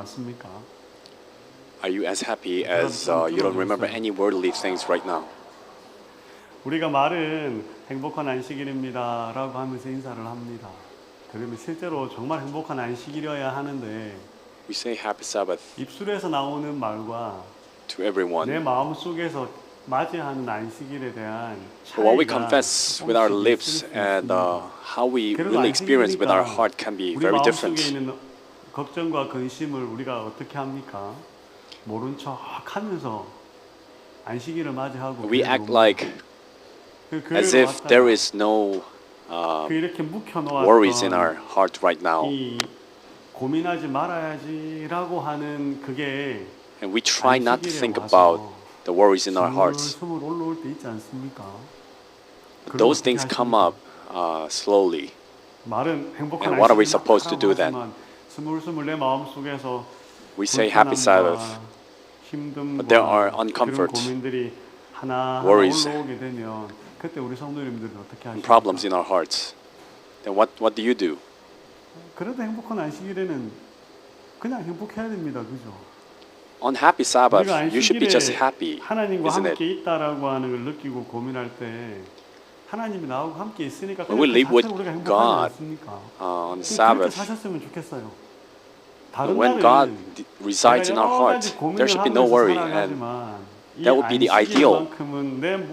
맞습니까? Are you as happy as you don't remember any worldly things right now? 우리가 말은 행복한 안식일입니다라고 하면서 인사를 합니다. 그러면 실제로 정말 행복한 안식일이어야 하는데 We say happy Sabbath 입술에서 나오는 말과 to everyone. 내 마음 속에서 맞이하는 안식일에 대한 But what we 차이가 confess with our 조금씩 lips 있을 수 and 있습니다. how we 그래도 really experience with our 안식일이니까 heart can be 우리 very 마음 속에 different. 있는 걱정과 근심을 우리가 어떻게 합니까? 모른 척 하면서 안식일을 맞이하고 We 교회로 act 옵니다. like 그 교회로 as if 왔다가 there is no 그 이렇게 worries in our 묵혀놓았던 heart right now. 이 고민하지 말아야지라고 하는 그게 And we try not to 안식일에 think 와서 about the worries in our hearts. 스물 올라올 때 있지 않습니까? But those things come up slowly. 말은 행복한 And what are we 안식일 supposed to do then? 하지만 스물스물 내 마음 속에서 We say happy Sabbath. 힘듦과 But there are 그런 uncomfort, 고민들이 하나 worries, 올라오게 되면 그때 우리 성도님들은 어떻게 and 하십니까? problems in our hearts. Then what do you do? 그래도 행복한 안식일에는 그냥 행복해야 됩니다, 그죠? On happy Sabbath, 우리가 you should be just 안식일에 happy, 하나님과 isn't 함께 it? 있다라고 하는 걸 느끼고 고민할 때 하나님이 나하고 함께 있으니까 When we 그 live with 자체로 우리가 행복하지 God, 않습니까? on 그렇게 Sabbath, 사셨으면 좋겠어요. 다른 when God 날은 resides in our heart, there should be no worry, and that would be the ideal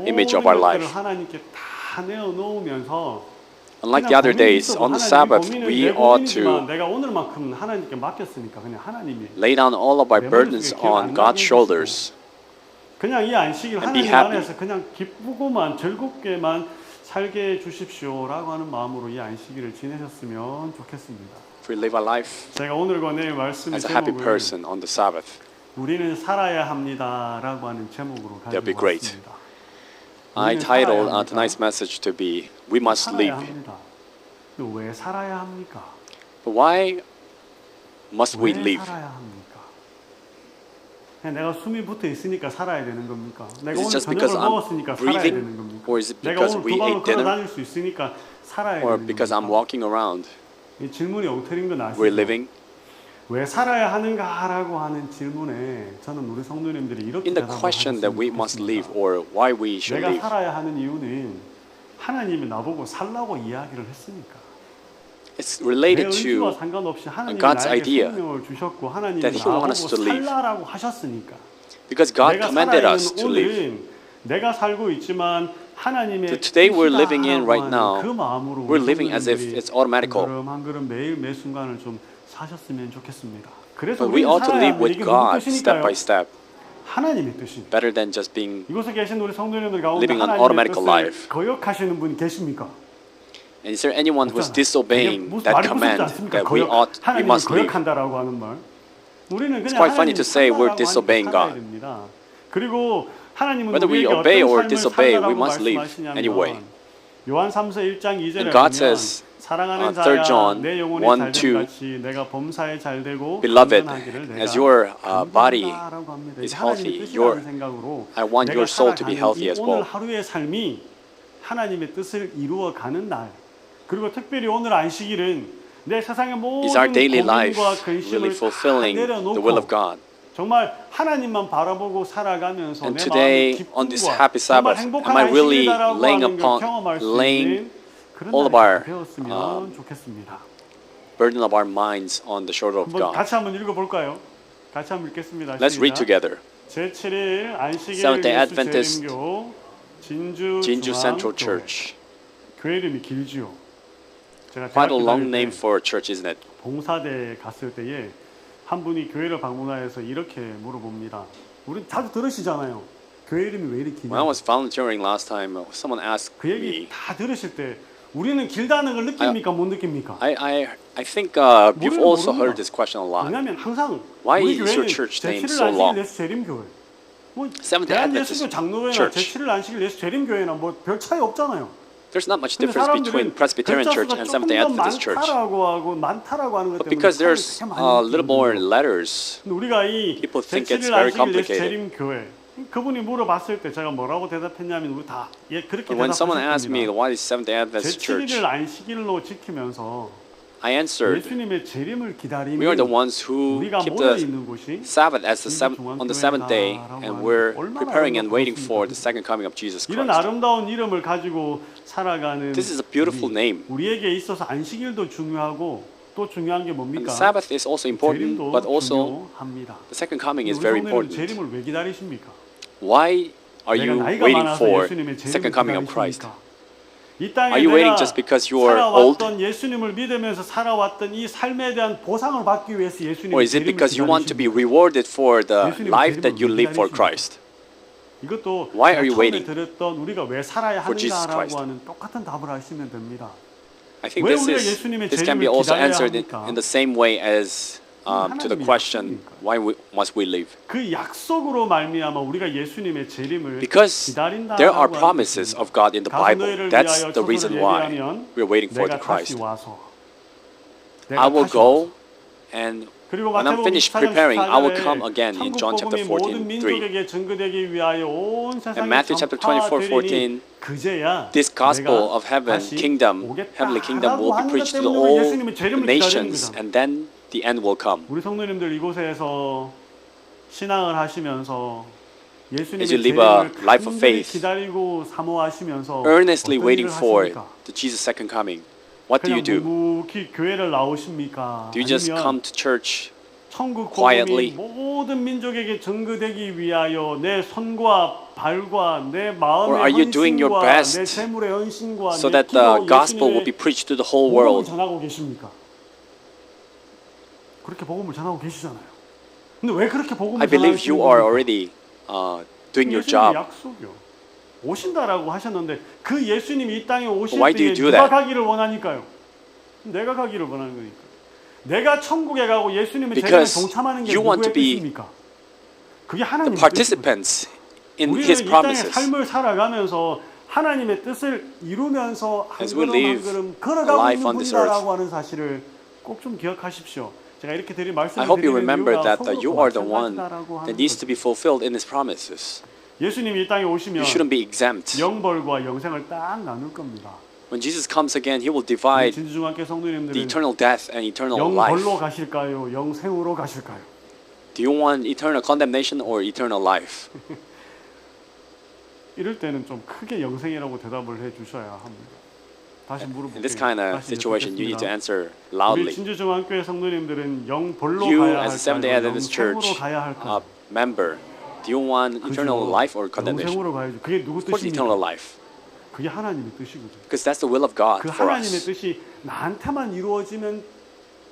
image of our life. 하나님께 다 내어놓으면서 Unlike the other days, on the Sabbath, we ought to 내가 오늘만큼은 하나님께 맡겼으니까 그냥 하나님이 lay down all of our burdens on God's shoulders. 그냥 이 안식일 And be 하나님 happy. 안에서 그냥 기쁘고만 즐겁게만 살게 해 주십시오라고 하는 마음으로 이 안식일을 지내셨으면 좋겠습니다. If we live our life 제가 오늘과 내일 말씀의 as a happy 제목을 person on the Sabbath, 우리는 살아야 합니다라고 하는 제목으로 That'd be 가지고 great. 왔습니다. I 우리는 titled 살아야 tonight's message to be We Must 살아야 Live. 합니다. 또 왜 살아야 합니까? But why must we 왜 live? 살아야 합니까? 그냥 내가 숨이 붙어 있으니까 살아야 되는 겁니까? 내가 Is it 오늘 just because 저녁을 I'm 먹었으니까 살아야 breathing? 되는 겁니까? Or is it 내가 because 오늘 we 두 방울 ate dinner? 걸어 다닐 수 있으니까 살아야 Or 되는 because I'm 겁니까? walking around, 이 질문이 엉터리인 건 아시죠? we're living? 왜 살아야 하는가라고 하는 질문에 저는 우리 성도님들이 이렇게 In the question that we must live or why we should 내가 live, 살아야 하는 이유는 하나님이 나보고 살라고 이야기를 했으니까. it's 내 related 의지와 to 상관없이 하나님이 God's 나에게 idea 생명을 주셨고 하나님이 that He wants us 나보고 to live. 살라라고 하셨으니까. because God 내가 commanded 살아있는 us to live. 오늘은 내가 살고 있지만 하나님의 So today we're living in 뜻이다라고 right 하는 now, 그 마음으로 we're 우리 living as if 성도님들이 it's automatical. 한 걸음 한 걸음 매일 매 순간을 좀 사셨으면 좋겠습니다. 그래서 But we 우리는 ought to 살아야 live 하는 with 이게 누구 God step 뜻이니까요? by step, 하나님의 뜻입니다. better than just being 이곳에 계신 우리 성도님들 가운데 living an 하나님의 automatical 뜻을 life. 거역하시는 분이 계십니까? And is there anyone who's 없잖아요. disobeying 그게 무슨 that 말이 무섭지 command 않습니까? that we 하나님을 must live? 거역한다라고 하는 말. 우리는 그냥 quite funny 하나님이 to say we're 살라라고 disobeying 하니까 살아야 God. 됩니다. 그리고 하나님은 Whether we 우리에게 obey 어떤 or 삶을 disobey, we 살라라고 must live 말씀하시냐면 anyway. 요한 3서 1장 2절에 And God 보면 says, 사랑하는 3 자야 John 내 영혼이 1, 잘됨 2, 같이 내가 범사에 잘되고 Beloved, 건강하기를 내가 as your body 간구한다라고 합니다. is 이게 하나님의 healthy, 뜻이라는 생각으로 I want 내가 your soul to be 살아가는 healthy 이 as 오늘 well. 하루의 삶이 하나님의 뜻을 이루어가는 날, 그리고 특별히 오늘 안식일은 내 세상의 모든 Is our daily life 고민과 근심을 really 다 fulfilling the will of 내려놓고 God? 정말 하나님만 바라보고 살아가면서 And 내 today, 마음의 on this 기쁨과 happy 정말 Sabbath, 행복한 am I really 안식일이다라고 laying 하는 걸 upon- 경험할 수 laying 있는 그런 all of 날이 our, 되었으면 좋겠습니다. Burden of our minds on the shoulder of 한번 God. 같이 한번 읽어볼까요? 같이 한번 읽겠습니다. Let's read 시작. together. 제7일 안식일 Seventh-day 예수 Adventist 재림교 진주 Jinju Central 중앙교회. Church. 교회 이름이 길지요. 제가 Quite a 대학교 long 다닐 name 때 for a church, isn't it? 봉사대 갔을 때에 한 분이 교회를 방문하여서 이렇게 물어봅니다. 우리 자주 들으시잖아요. 교회 이름이 왜 이렇게 When I 기냐? was volunteering last time, someone asked 그 얘기 me. 다 들으실 때 우리는 길다는 걸 느낍니까? 못 느낍니까? I think you've 모르는 also 모릅니다. heard this question a lot. 왜냐하면 항상 Why 우리 is your 교회는 church name 제7일 so 안식일 long? 예수 재림교회. 뭐 Seventh-day Adventist 대한예수교 장로회나 Church. 제7일 안식일 예수 재림교회나 뭐 별 차이 없잖아요. There's not much 근데 difference between 사람들은 Presbyterian Church 글자 and 수가 Seventh-day 조금 더 Adventist Church. 많다라고 하는 것 But 때문에 because there's 차이가 되게 a 많이 little more 느끼거든요. letters, 근데 우리가 이 people think it's 제7일 very 안식일 예수 complicated. 재림교회 그분이 물어봤을 때 제가 뭐라고 대답했냐면 우리 다 그렇게 But when someone asked me 대답하셨습니다. why is Seventh-day Adventist Church, 제7일을 안식일로 지키면서 I answered, 예수님의 재림을 기다리는 we are the ones who 우리가 keep 모여 the 있는 곳이 Sabbath as on the seventh day, and we're preparing and waiting for the second coming of Jesus 이런 Christ. 아름다운 이름을 가지고 살아가는 This is a beautiful name. 우리에게 있어서 안식일도 중요하고 또 중요한 게 And 뭡니까? the Sabbath is also important, 재림도 but also 중요합니다. the second coming is 우리 very 성도님은 important. 재림을 왜 기다리십니까? Why are 내가 you 나이가 waiting 많아서 for 예수님의 the second 재림을 coming of Christ? 기다리십니까? 이 땅에 Are you waiting 내가 just because you are old? 살아왔던 예수님을 믿으면서 살아왔던 이 삶에 대한 보상을 받기 위해서 Or 예수님의 is it 재림을 because you want to be 기다리십니까? rewarded for the 예수님의 life that 재림을 you live for 기다리십니까? Christ? 이것도 Why are you 처음에 waiting 들었던 우리가 왜 살아야 for Jesus 하는가라고 Christ? 하는 똑같은 답을 하시면 됩니다. I think 왜 this 우리가 is 예수님의 this can 재림을 be also 기다려야 answered 합니까? in the same way as to the 하나님의 question, 약속이니까. why must we live? 그 약속으로 말미암아 우리가 예수님의 재림을 Because 기다린다라고 there are 하는 promises 것입니다. of God in the 가서 Bible. 너희를 That's 위하여 the reason 초소를 why 예비하면 we're waiting for the 내가 다시 Christ. 와서 I will 다시 go 와서. and 그리고 when I'm 마태복음 finished 24장 preparing, I will 14절에 come again in John chapter 천국 복음이 모든 14:3. 민족에게 전거되기 위하여 온 세상에 And Matthew chapter 24:14, 전파되리니 그제야 this gospel 내가 of heaven, 다시 kingdom, heavenly kingdom will be preached to all the nations, and then the end will come. 우리 성도님들 이곳에서 신앙을 하시면서 예수님의 As you live a 재림을 life of 간절히 faith, 기다리고 사모하시면서 Earnestly 어떤 waiting 일을 for 하십니까? the Jesus second coming. What do you 그냥 do? 묵묵히 교회를 나오십니까? Do you just 아니면 come to church? 천국 quietly? 복음이 모든 민족에게 전거되기 위하여 내 손과 발과 내 마음의 Or are you doing your 헌신과 best 내 재물의 헌신과 so 내 that the 기도 gospel will be 예수님의 preached to the whole 복음을 world? 전하고 계십니까? 그렇게 복음을 전하고 계시잖아요. 근데 왜 그렇게 복음을 I believe you are 겁니까? already doing your 예수님의 job. 약속이요. 오신다라고 하셨는데 그 예수님이 이 땅에 오실 Why do 때에 you do 누가 that? 가기를 원하니까요. 내가 가기를 원하는 거니까. 내가 천국에 가고 예수님의 재림에 Because 동참하는 게 you want 누구의 to be 뜻입니까? 그게 The 하나님의 뜻입니다. participants in 우리는 His 이 땅의 promises. 삶을 살아가면서 하나님의 뜻을 이루면서 한 As we 걸음 한 live 걸음 a 걸어가고 life 있는 on this 분이다라고 하는 사실을 꼭 좀 기억하십시오. 제가 이렇게 드린 말씀을 I hope you 드리는 remember 이유가 that you 서로 are the one 마찬가지다라고 하는 that needs to 거죠. be fulfilled in His promises. 예수님이 이 땅에 오시면 You shouldn't be exempt. 영벌과 영생을 딱 나눌 겁니다. When Jesus comes again, He will 우리 divide 진주중학교 the 성도님들은 eternal death and eternal life. 영벌로 가실까요? 영생으로 가실까요? Do you want eternal condemnation or eternal life? 이럴 때는 좀 크게 영생이라고 대답을 해 주셔야 합니다. 다시 물어볼게요. In this kind of 다시 situation, you need to 여쭙겠습니다. answer 우리 loudly. 진주중앙교회 성도님들은 영벌로 You, 가야 as a Seventh-day 할까요? Adventist 영생으로 Church 가야 할까요? member, do you want eternal 그죠. life or condemnation? 영생으로 가야죠. 그게 누구 Of course, eternal 뜻입니까? life, 그게 하나님의 뜻이거든요. because that's the will of God 그 for 하나님의 us. 뜻이 나한테만 이루어지면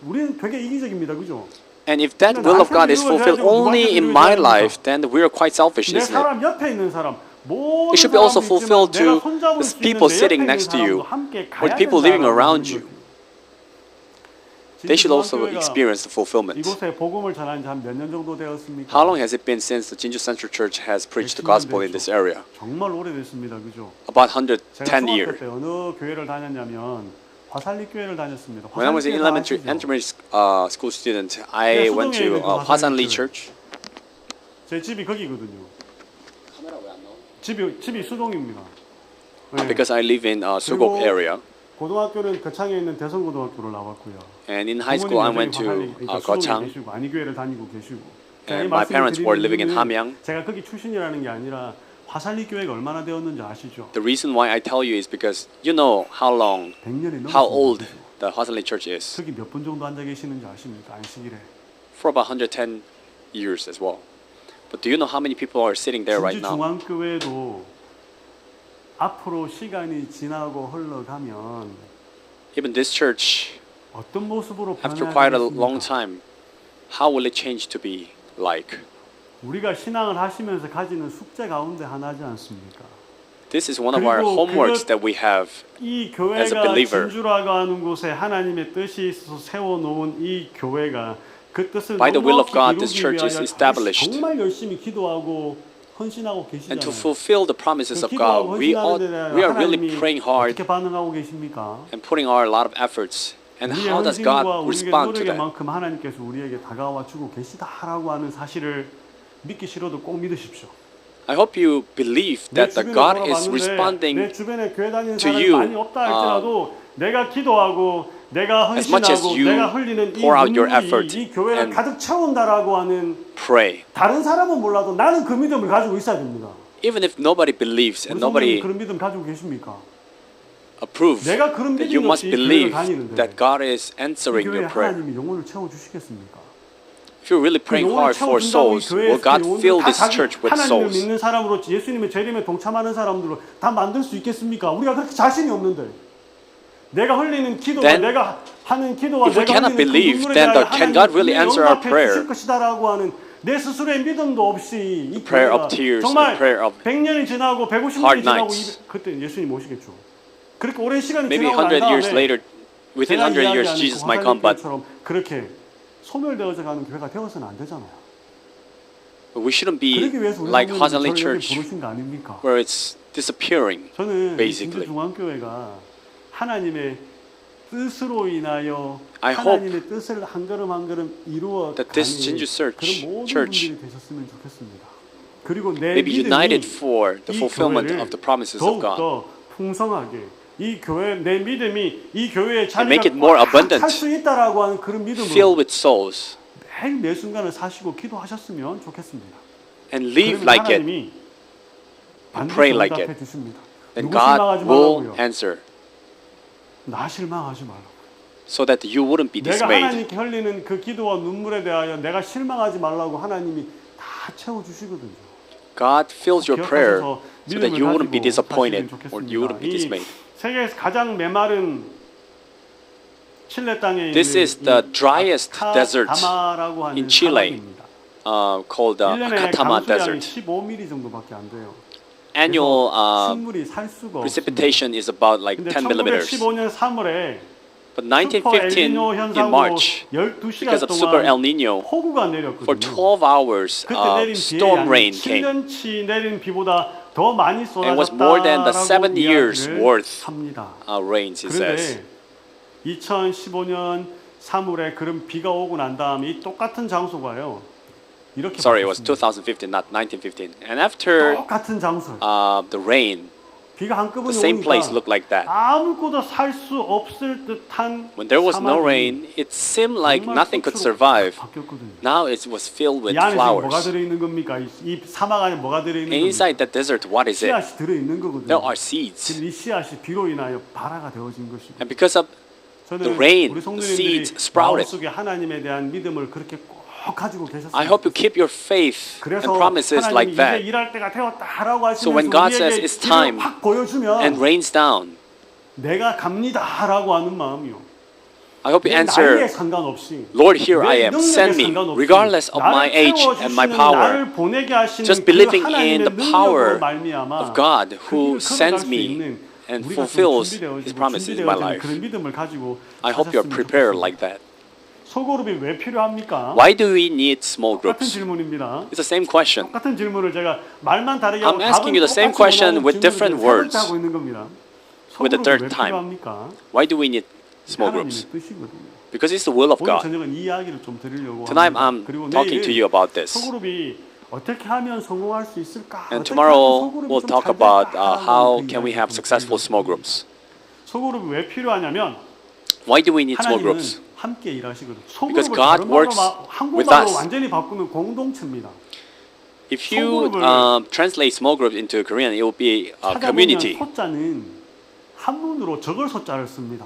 우리는 되게 이기적입니다. 그죠? And if that will of God is fulfilled only in my life, then we are quite selfish, 내 isn't it? 사람 옆에 있는 사람 모든 It should be also 사람도 있지만 fulfilled 내가 to 손잡을 the 수 있는 people 내 옆에 sitting 있는 next to you, 사람도 함께 or 가야 the people living 된다라는 around you. 거죠. They should also 진주중앙교회가 experience the fulfillment. 이곳에 복음을 전한 지 한 몇 년 정도 되었습니까? How long has it been since the Jinju Central Church has preached the gospel in this area? 정말 오래됐습니다. 그죠? About 제가 110 중학교 years. 때 어느 교회를 다녔냐면 화살리 교회를 다녔습니다. When I was an 화살리 elementary 교회 다 intermediate school student, I went to Hwasan Lee Church. 제 집이 거기거든요. 집이 수동입니다. 네. Because I live in Sugok area, 고등학교는 거창에 있는 대성고등학교를 나왔고요. and in high school I went to Gochang. 계시고 안희교회를 다니고 계시고. And my parents were living in Hamyang. 제가 거기 출신이라는 게 아니라 화살리 교회가 얼마나 되었는지 아시죠? The reason why I tell you is because you know how long, 100년이 how old 넘었습니다. the Hwasan Lee Church is. 거기 몇 분 정도 앉아 계시는지 아십니까? 안식일에. For about 110 years as well. But do you know how many people are sitting there right now? 진주중앙교회도 앞으로 시간이 지나고 흘러가면 Even this church, 어떤 모습으로 after quite a long 변화하겠습니까? time, how will it change to be like? 우리가 신앙을 하시면서 가지는 숙제 가운데 하나지 않습니까? This is one of our 그리고 homeworks that we have. 이 As a 교회가 believer. 진주라고 하는 곳에 하나님의 뜻이 있어서 세워놓은 이 교회가 그 뜻을 By the will of God, 넉넉히 this 이루기 church is 위하여 established. 정말 열심히 기도하고 헌신하고 And to 계시잖아요. fulfill the promises of God, we are really praying hard 어떻게 반응하고 계십니까? and putting our a lot of efforts. And 우리의 how does 헌신과 God 우리의 respond to that? 노력에만큼 하나님께서 우리에게 다가와 주고 계시다라고 하는 사실을 믿기 싫어도 꼭 믿으십시오. I hope you believe 내 that the 주변을 God is 돌아봤는데 내 responding. 주변에 교회 다니는 to 사람이 you, 많이 없다 할지라도 내가 기도하고 내가 as much as 헌신하고 you 내가 흘리는 이 pour out your 눈물이 effort 이 교회를 and 가득 채운다라고 하는 pray. 다른 사람은 몰라도 나는 그 믿음을 가지고 있어야 됩니다. Even if nobody believes 우리 and 성도님 nobody 그런 믿음 가지고 계십니까? approves, 내가 그런 that you 믿음이 must 없이 교회를 believe 다니는데 that God is 이 answering 교회 your prayer. 하나님이 영혼을 채워주시겠습니까? If you're really praying 영혼을 hard for 채워준다고 이 souls, will 교회에서 God fill 다 this 자기 church with 하나님을 souls? 믿는 사람으로 예수님의 재림에 동참하는 사람들로 다 만들 수 있겠습니까? 우리가 그렇게 자신이 없는데 내가 흘리는 기도가 Then, 내가 하는 기도가 if we 내가 cannot 흘리는 그 believe, 눈물에 then 대하여 can God really 하나님이 answer our 응답해 prayer? 주실 것이다라고 하는 내 스스로의 믿음도 없이 이 prayer 교회가 of tears, 정말 the prayer of 100년이 지나고 150년이 hard 지나고 nights. 그때 예수님 오시겠죠. 그렇게 오랜 시간이 Maybe 지나고 난 100 years 다음에 later, within 제가 100 years, 이야기하는 Jesus 그 might come, but 화살표처럼 그렇게 소멸되어져 가는 교회가 되어서는 안 되잖아요. we shouldn't be 그러기 위해서 우리 like 성도님이 Hosanna 저를 여기 Church, 부르신 거 아닙니까? where it's disappearing. 저는 basically. 진주중앙교회가 하나님의 뜻으로 인하여 I 하나님의 뜻을 한 걸음 한 걸음 이루어 that this 가는 Jinju Church- 그런 모든 Church 분들이 되셨으면 좋겠습니다. 그리고 내 May be 믿음이 united for the 이 fulfillment 교회를 of the promises of God. 더욱더 풍성하게 이 교회 내 믿음이 이 교회의 make 자리가 it more abundant. 찰수 있다라고 하는 그런 믿음으로 Filled with souls 매일 매 순간을 사시고 기도하셨으면 좋겠습니다. and live 그러면 like it, 하나님이 반드시 pray like 응답해 it. 주십니다. then 누구 실망하지 God will 말라고요. answer 나 실망하지 말라고. so that you wouldn't be 내가 dismayed. 하나님께 흘리는 그 기도와 눈물에 대하여 내가 실망하지 말라고 하나님이 다 채워주시거든요. God fills your prayer 기억하셔서 so that 믿음을 you wouldn't be 가지고 disappointed 가시면 or you wouldn't be 좋겠습니다. dismayed. 이 세계에서 가장 메마른 칠레 땅에 This 있는 is the 이 driest desert 아타다마라고 하는 in Chile. 사막입니다. Called the 1년에 Acatama 강수량이 Desert. 15mm 정도밖에 안 돼요. Annual 그래서 식물이 살 수가 없습니다. precipitation is about like 근데 10 millimeters. 1915년 3월에 But 슈퍼 1915 엘니뇨 in 현상으로 March, 12시간 because of Super El 동안 Nino, 폭우가 for 내렸거든요. 12 hours, 그때 내린 비의 storm 양이 rain came. 7년치 내린 비보다 더 많이 And was more than the 쏟아졌다라고 7 years 이야기를 worth 합니다. rains, it says. 그런데 2015년 3월에 그런 비가 오고 난 다음에 이 똑같은 장소가요. 이렇게 Sorry, it was 바뀌었습니다. 2015, not 1915. And after 똑같은 장소. the rain, 비가 한꺼번에 the same place 오니까 looked like that. 아무것도 살 수 없을 듯한 When there was no 사막이 rain, it seemed like 정말 nothing could 꽃으로 survive. 바뀌었거든요. Now it was filled with 이 안에 지금 뭐가 flowers. 들어있는 겁니까? 이 사막 안에 뭐가 들어있는 And 겁니까? inside that desert, what is it? 씨앗이 들어있는 거거든요. There are seeds. 근데 이 씨앗이 비로 인하여 발화가 되어진 것이고 And because of 저는 the rain, 우리 the 성도님들이 seeds sprouted. 마음속에 하나님에 대한 믿음을 그렇게 꼭 가지고 계셨습니다. I hope you keep your faith and 그래서 promises 하나님이 like 이제 that. 일할 때가 되었다라고 하시면서 So when God says 우리에게 it's time 길을 확 보여주면 and rains down, 내가 갑니다라고 하는 마음이요. I hope you 내 나이에 answer, 상관없이 Lord, here 내 I am, 능력에 send me, 상관없이 regardless of my 나를 age and my 채워주시는, power. 나를 보내게 하시는 Just 그 believing 하나님의 in the 능력으로 power 말미암아 of God 그 길을 who sends 걸어갈 수 me 있는 and 우리가 fulfills 준비되어지고 His promises in my 준비되어지는 life. 그런 믿음을 가지고 I hope you're 사셨으면 prepared 좋겠습니다. like that. 소그룹이 왜 필요합니까? Why do we need small 똑같은 groups? 질문입니다. It's the same question. 똑같은 질문을 제가 말만 다르게 하고 I'm asking you the same 답은 똑같이 question 원하는 with different 질문을 words. 하고 있는 겁니다. With the 소그룹이 third 왜 time. 필요합니까? Why do we need small 하나님의 groups? 뜻이거든요. Because it's the will of 오늘 God. 저녁은 이 이야기를 좀 드리려고 Tonight 합니다. I'm 그리고 talking to 내일 you about this. 소그룹이 어떻게 하면 성공할 수 있을까? And 어떻게 tomorrow 하면 소그룹이 we'll 좀 talk 잘 about 될까? how 하는 그 can we 이야기를 have 좀 successful 드리려고 small 합니다. groups. 소그룹이 왜 필요하냐면 Why do we need small 하나님은 groups? 함께 일하시거든요. Because 소그룹을 God 다른 말로 works with 한국말로 us. 완전히 바꾸면 공동체입니다. If you 소그룹을 translate small groups into Korean, it will be a 찾아보면 community. 소자는 한문으로 적을 소자를 씁니다.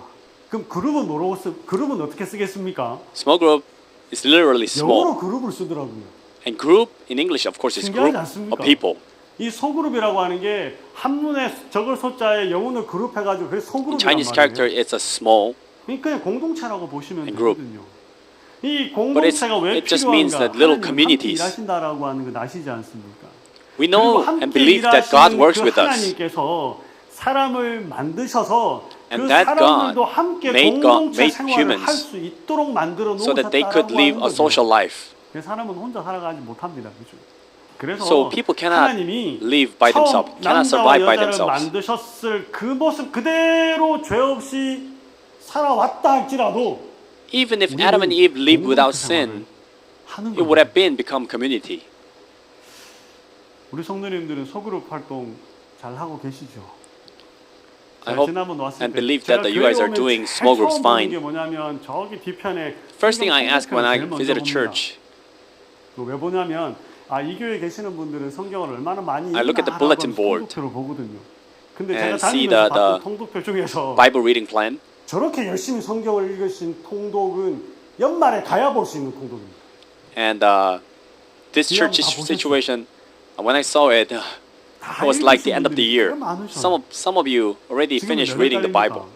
그럼 그룹은 뭐라고 그룹은 어떻게 쓰겠습니까? Small group is literally small. 영어로 그룹을 쓰더라고요. And group in English, of course, is 신기하지 group 않습니까? of people. 이 소그룹이라고 하는 게 한문에 적을 소자에 영어를 그룹해가지고 그래서 In 소그룹이란 Chinese character, 말이에요. it's a small. 그러니까 공동체라고 보시면 And group. 되거든요. 이 But 공동체가 왜 it just means 필요한가? that little 하나님 함께 communities. 일하신다라고 하는 거 아시지 않습니까? We 그리고 know 함께 and believe that God 일하시는 works 그 with us. 하나님께서 사람을 만드셔서 And 그 that 사람들도 God 함께 made 공동체 생활을 humans 할 수 있도록 만들어 so that they could 놓으셨다라고 live 하는 a social 거죠. life. 그래서 사람은 혼자 살아가지 못합니다. 그죠? 그래서 So people cannot 하나님이 live by 처음 themselves, cannot 남자와 survive by 여자를 themselves. 만드셨을 그 모습 그대로 죄 없이 살아왔다 할지라도 Even if 우리는 Adam and Eve lived without 공동체 sin, 생활을 하는 it would 거예요. have been become community. 우리 성도님들은 소그룹 활동 잘 하고 계시죠? I hope and believe that you guys are doing small groups fine. 뭐냐면 저기 뒤편에 First thing I ask when I 성경 visit a 봅니다. church, 왜 보냐면 이 교회에 계시는 분들은 성경을 얼마나 많이 I look at the bulletin board 통독표를 보거든요. 근데 제가 and see 다니면서 the 봤던 통독표 중에서 Bible reading plan. 저렇게 열심히 성경을 읽으신 통독은 연말에 가야 볼 수 있는 통독입니다. And this church situation, when I saw it, it was like the end of the year. Some of you already finished reading the Bible.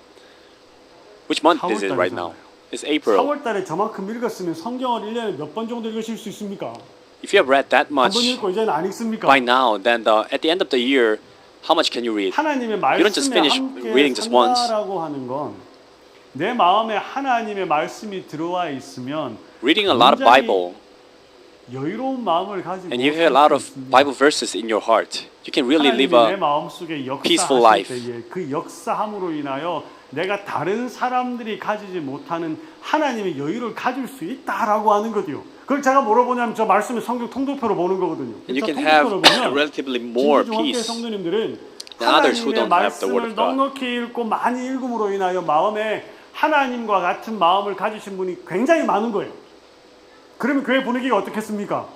Which month is it right now? It's April. 4월달에 저만큼 읽었으면 성경을 1년에 몇 번 정도 읽으실 수 있습니까? If you have read that 한 번 much 읽고 이제는 안 읽습니까? by now, then at the end of the year, how much can you read? 하나님의 You don't just 말씀에 finish 함께 reading just once. 산다라고 하는 건 내 마음에 하나님의 말씀이 들어와 있으면 Reading a lot of 굉장히 Bible, 여유로운 마음을 가지고 and you have a lot of Bible verses in your heart, you can really live 하나님이 내 a 마음속에 peaceful 역사하실 life. 때에 그 역사함으로 인하여 내가 다른 사람들이 가지지 못하는 하나님의 여유를 가질 수 있다라고 하는 거죠. 그걸 제가 뭐로 보냐면 저 말씀을 성경 통독표로 보는 거거든요. and you 저 can have 통독표를 보면 relatively more 진주중학교의 peace 성도님들은 than others who 하나님의 don't have the 말씀을 Word of God. 넉넉히 읽고 많이 읽음으로 인하여 마음에 하나님과 같은 마음을 가지신 분이 굉장히 많은 거예요. 그러면 교회 분위기가 어떻겠습니까?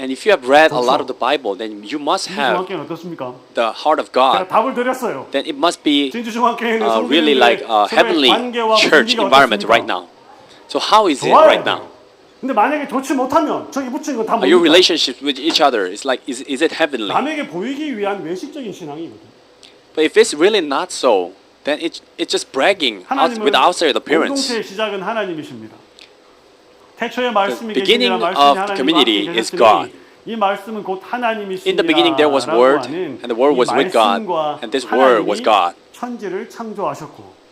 And if you have read a lot of the Bible, then you must have 진주중학교는 어떻습니까? the heart of 제가 God. 답을 드렸어요. Then it must be 진주중학교에는 really like a heavenly church environment right now. So how is it right now? 근데 만약에 좋지 못하면 저기 붙인 건 다 Your 뭡니까? relationship with each other is like is it heavenly? 남에게 보이기 위한 외식적인 신앙이거든. But if it's really not so, then it's just bragging out 하나님은 with outside appearance. 공동체의 시작은 하나님이십니다. 태초에 말씀이 The beginning 계시니라 말씀이 of 하나님과 community 함께 is 계셨으니 God. 이 말씀은 곧 하나님이시니라. In the beginning there was Word, and the Word was with God, and this Word was God. 천지를 창조하셨고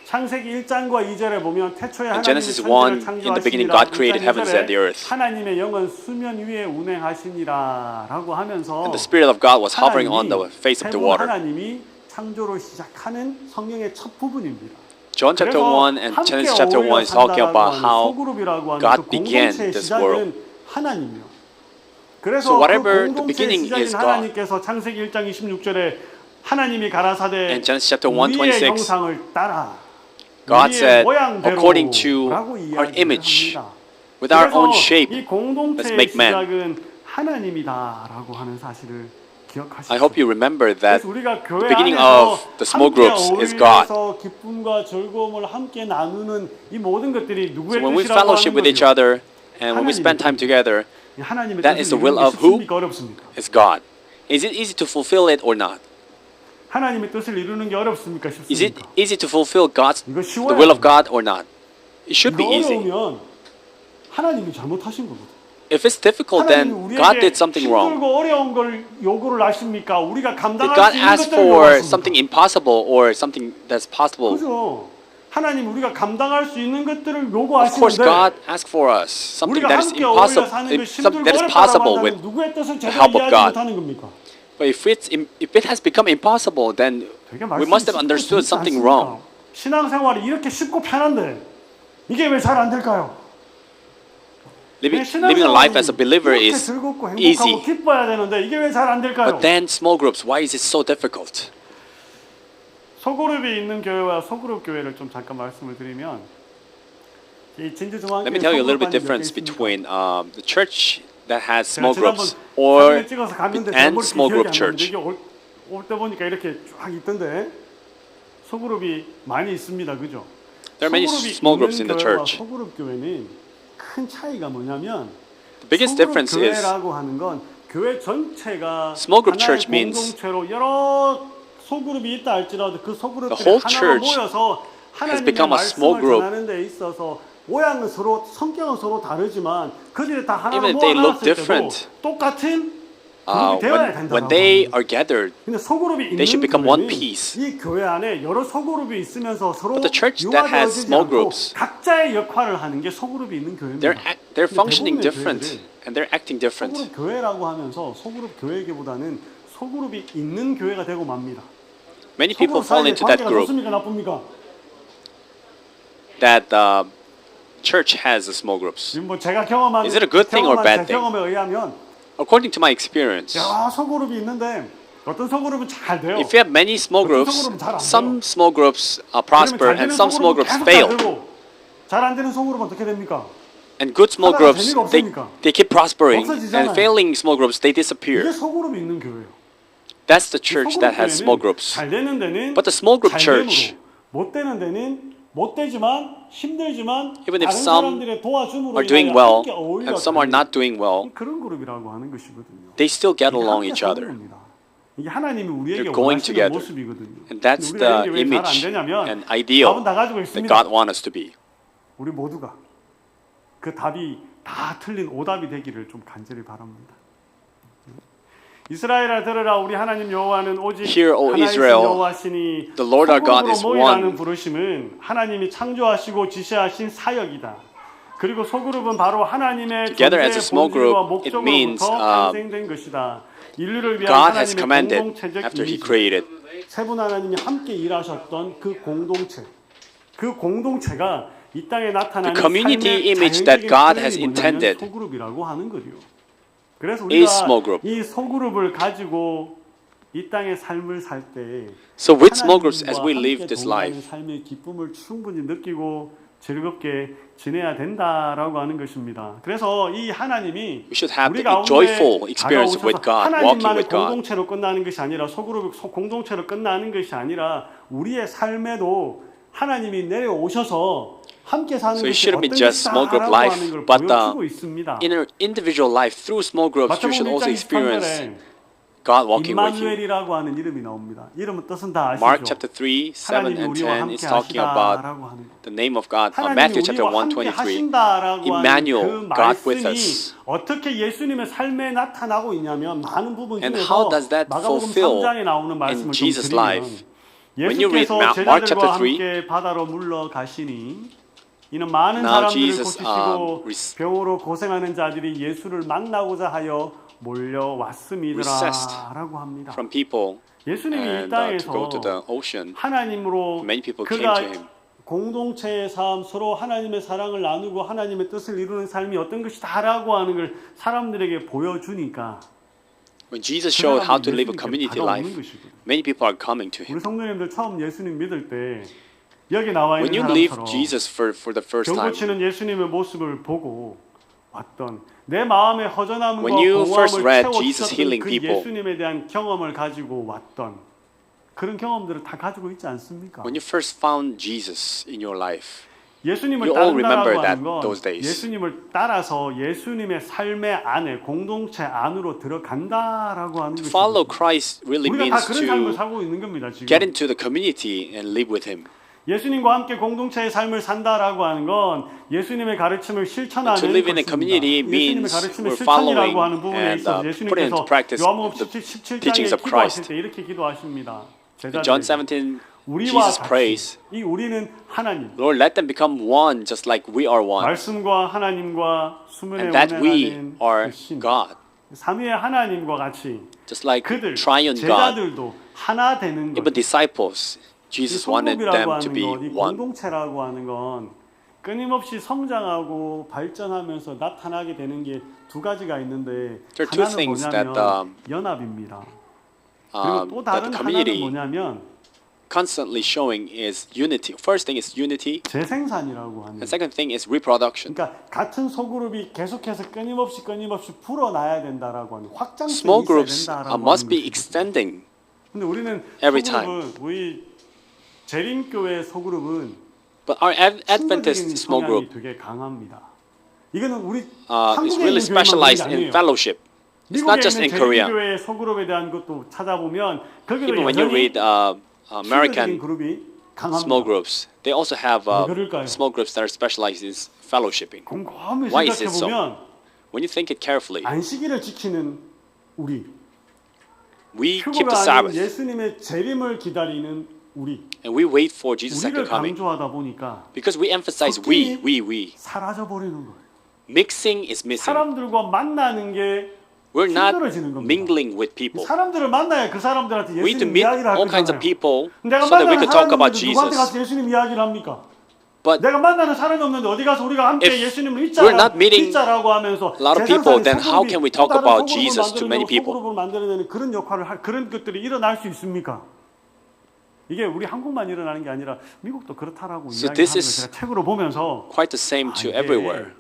창세기 1장과 2절에 보면 태초에 하나님이 In Genesis 천지를 1, in the beginning 창조하시니라. God created heavens and the earth. 하나님의 영은 수면 위에 운행하시니라라고 하면서 And the Spirit of God was hovering on the face of the 세분 water. 하나님이 창조를 시작하는 성경의 첫 부분입니다. John chapter 1 and Genesis chapter 1 is talking about how God began this world. 하나님이요. 그래서 So whatever 그 the 공동체의 beginning 시작인 is God. 하나님께서 창세기 1장 26절에 하나님이 가라사대 And Genesis chapter 우리의 1:26, 형상을 따라 God 우리의 said, 모양대로 according to 라고 our 이야기를 image, 합니다. with our 그래서 own shape, 이 let's 공동체의 make man. 시작은 하나님이다라고 하는 사실을 기억하시죠. I hope you remember that 그래서 우리가 교회 the beginning 안에서 of the small 함께 groups is God. 어울려서 기쁨과 즐거움을 함께 나누는 이 모든 것들이 누구의 So when we 뜻이라고 fellowship 하는 with each 거죠? other and when we spend time together, 하나님의 that is 뜻을 the will 이루는 게 of who? 쉽습니까? 어렵습니까? it's God. Is it easy to fulfill it or not? 하나님의 뜻을 이루는 게 어렵습니까? Is it 쉽습니까? easy to fulfill 이거 the 쉬워야 will of 돼요. God or not? It should be 이거 easy. 어려우면 하나님이 잘못하신 거거든. If it's difficult, then God did something wrong. 힘들고 어려운 걸 요구를 하십니까? 우리가 Did 감당할 God 수 있는 ask 것들을 for 요구하십니까? something impossible or something that's possible? 그죠? 하나님 우리가 감당할 수 있는 것들을 Of course, 요구하시는데 God asks for us something 우리가 that is 함께 어울려 impossible, 사는 게 something 힘들고 that is 어렵다고 possible with 한다면 누구의 뜻을 the 제대로 help of 이해하지 God. 못하는 겁니까? But if it has become impossible, then 되게 we must have 말씀이 understood 쉽지 something 않습니까? wrong. 신앙생활이 이렇게 쉽고 편한데 이게 왜 잘 안 될까요? Living a life as a believer 이렇게 is 즐겁고 행복하고 easy. 기뻐야 되는데 이게 왜 잘 안 될까요? But then small groups, why is it so difficult? 소그룹이 있는 교회와 소그룹 교회를 좀 잠깐 말씀을 드리면 이 진주중앙교회 Let me tell you a little bit 소그룹 difference 있습니까? between the church that has 제가 small 지난번 groups or 사진을 찍어서 갔는데 and 제목이 small 기억이 group 안 나는데 church. 이게 올 때 보니까 이렇게 쫙 있던데 소그룹이 많이 있습니다, 그죠? There are many 소그룹이 small groups 있는 in the 교회와 church. 소그룹 교회는 큰 차이가 뭐냐면 The biggest 소그룹 difference is 교회라고 하는 건 교회 전체가 Small group 하나의 church means 공동체로 여러 소그룹이 있다 할지라도 그 소그룹들이 the whole 하나로 church 모여서 하나님의 become a small 말씀을 group. 전하는 데 있어서 모양은 서로 성격은 서로 다르지만 그들이 다 하나로 Even if they look 모아놨을 때도 different, 똑같은 그룹이 되어야 된다고 when they are gathered, 근데 소그룹이 있는 they should become one 교회는 piece. 이 교회 안에 여러 소그룹이 있으면서 서로 But the church that has 융화되어지지 small 않고 groups, 각자의 역할을 하는 게 소그룹이 있는 교회입니다. they're functioning 대부분의 different 교회들은 and they're acting different. 소그룹 교회라고 하면서 소그룹 교회기보다는 소그룹이 있는 교회가 되고 맙니다. Many people 소그룹 fall 사이의 into that 관계가 group 좋습니까 나쁩니까? that church has the small groups. 지금 뭐 제가 경험한 Is it a good thing or 경험한 bad 제 thing? 경험에 의하면 According to my experience, 여러 소그룹이 있는데 어떤 소그룹은 잘 돼요. If you have many small groups, 소그룹은 잘안 some 돼요. small groups prosper and some small groups fail. 잘안 되는 소그룹은 어떻게 됩니까? And good small 하나가 groups, 재미가 없으니까. they keep prospering. 없어지잖아요. And failing small groups, they 이게 disappear. 소그룹이 있는 교회예요. That's the church that has small groups. 잘 되는 데는 But the small group 잘 church, 됨으로, 못 되는 데는 못 되지만 힘들지만 even if 다른 some 사람들의 도와줌으로 are doing 인하여 well 함께 어울려 and some are 가는 not doing well, 그런 그룹이라고 하는 것이거든요. they still get 이게 along 함께 each other. 사는 겁니다. 이게 하나님이 우리에게 They're going 원하시는 together. 모습이거든요. And that's 근데 우리가 the 이게 왜 잘 안 image 되냐면 and ideal 답은 다 가지고 that 있습니다. God wants us to be. 우리 모두가 그 답이 다 틀린 오답이 되기를 좀 간절히 바랍니다. 이스라엘아 들으라 우리 하나님 여호와는 오직 Hear, O 하나이신 Israel, 여호와시니 the Lord our God is 소그룹으로 모이라는 one. 부르심은 하나님이 창조하시고 지시하신 사역이다. 그리고 소그룹은 바로 하나님의 Together as a 존재의 small 본질과 group, it means, 목적으로부터 탄생된 것이다. 인류를 위한 God has 하나님의 commanded 공동체적 after He 이미지. created. 세분 하나님이 함께 일하셨던 그 공동체, 그 공동체가 이 땅에 나타나는 The community 삶의 image 자연적인 that God has 표현이 뭐냐면 intended 소그룹이라고 하는 거죠. 그래서 is 우리가 small group. 이 소그룹을 가지고 이 땅의 삶을 살 때 So with small groups, as we live this life, 삶의 기쁨을 충분히 느끼고 즐겁게 지내야 된다라고 하는 것입니다. 그래서 이 하나님이 we should have 우리 a 가운데 joyful experience 다가오셔서 with God, walking 하나님만의 with God. 공동체로 끝나는 것이 아니라 소그룹 공동체로 끝나는 것이 아니라 우리의 삶에도 하나님이 내려오셔서 함께 사는 So it 것이 shouldn't be 어떤 just small group 것이다라고 life, 하는 걸 but 보여주고 있습니다. in our individual life, through small groups, you should also experience God walking with you. 임마누엘이라고 하는 이름이 나옵니다. 이름은 뜻은 다 아시죠? Mark chapter 3, 7 하나님이 and 우리와 10 함께 is talking about 하시다라고 하는 것. the name of God. 하나님이 Matthew chapter 우리와 1, 함께 23. 하신다라고 Emmanuel, 하는 그 God with 말씀이 us. 어떻게 예수님의 삶에 나타나고 있냐면 많은 부분 And 중에서 how does that 마가복음 fulfill 3장에 나오는 in 말씀을 좀 Jesus' 드리면 life? When you read 예수께서 Mark 제자들과 chapter 3, 함께 바다로 물러가시니 이는 많은 Now 사람들을 Jesus, 고치시고 recessed 병으로 고생하는 자들이 예수를 만나고자 하여 몰려왔음이더라라고 합니다. from people 예수님이 이 and to go to 땅에서 the ocean. 하나님으로 Many people came 그가 to him. 공동체의 삶, 서로 하나님의 사랑을 나누고 하나님의 뜻을 이루는 삶이 어떤 것이다라고 하는 걸 사람들에게 보여주니까 When Jesus 그 showed how 사람들이 to live a 예수님께 community 다가오는 life, 것이거든요. many people are coming to 우리 him. 성도님들 처음 예수님 믿을 때 여기 나와 When 있는 you live 사람처럼 Jesus for the first 병 time, 고치는 예수님의 모습을 보고 왔던 내 마음의 허전함과 When you first 공허함을 read Jesus 채워주셨던 healing 그 people, 예수님에 대한 경험을 가지고 왔던 그런 경험들을 다 가지고 있지 않습니까? when you first found Jesus in your life, 예수님을 you all 따른다라고 remember 하는 that 건 those days. 예수님을 따라서 예수님의 삶의 안에 공동체 안으로 들어간다라고 하는 To follow 것입니다. Christ really 우리가 다 means 그런 삶을 to 살고 있는 겁니다. 지금 get into the community and live with him. 예수님과 함께 공동체의 삶을 산다라고 하는 건 예수님의 가르침을 실천하는 To live in a 것입니다. community 예수님의 means 가르침을 we're 실천이라고 하는 following 부분에 and 있어서 put into 예수님께서 practice 요한복음 the 17장에 teachings of 기도하실 Christ. 때 이렇게 기도하십니다. In John 제자들에게 17, 우리와 Jesus 같이 prays, 이 우리는 하나님 Lord, let them become one just like we are one, 말씀과 하나님과 수문에 and that we 운행하는 are 그 신, God. 삼위의 하나님과 같이 Just like 그들 triune God, 제자들도 하나 되는 것. even disciples, 이 Jesus wanted 소그룹이라고 them to 하는 be 것, 이 one. 공동체라고 하는 건 끊임없이 성장하고 발전하면서 나타나게 되는 게 두 가지가 있는데 There are two 하나는 things 뭐냐면 that, 연합입니다. 그리고 또 that 다른 the 하나는 community 뭐냐면 constantly showing is unity. First thing is unity, 재생산이라고 하는. and second thing is reproduction. 그러니까 같은 소그룹이 계속해서 끊임없이 불어나야 된다라고 하는 확장성이 Small 있어야 groups 된다라고 must 하는 be 것이죠. extending. 근데 우리는 every 소그룹은 우리 재림교회 소그룹은 But our 친구적인 Adventist small 성향이 group 되게 강합니다. 이거는 우리 is 한국에 really 있는 교회만 그런 게 specialized in 아니에요. fellowship. It's 미국에 not just 있는 in Korea. 재림교회 소그룹에 대한 것도 찾아보면 거기도 Even when you 여전히 read 친구적인 American 그룹이 small 강합니다. groups, they also have 왜 그럴까요? small groups that are specialized in fellowshipping. 곰곰이 Why is it 생각해 so? 보면 When you think it carefully, 안식일을 지키는 우리, we keep the 휴거가 아닌 Sabbath 예수님의 재림을 기다리는 우리, and we wait for Jesus' 우리를 second coming 강조하다 보니까 because we emphasize we. 사라져 버리는 거예요. Mixing is missing. 사람들과 만나는 게 We're not 힘들어지는 겁니다. mingling with people. 사람들을 만나야 그 사람들한테 We need to 예수님 meet 이야기를 할 all kinds of 거잖아요. people 내가 so that we 만나는 could talk about 사람들도 누구한테 Jesus. 가서 예수님 이야기를 합니까? But 내가 만나는 사람이 없는데 어디 가서 우리가 함께 if 예수님을 we're not meeting 믿자라고 하면서 a lot of people, then how can we talk about Jesus to many people? 소그룹을 만들어내는 그런 역할을 그런 것들이 일어날 수 있습니까? 이게 우리 한국만 일어나는 게 아니라 미국도 그렇다라고 So 이야기하는 this 걸 is 제가 책으로 보면서 quite the same to 이게 everywhere.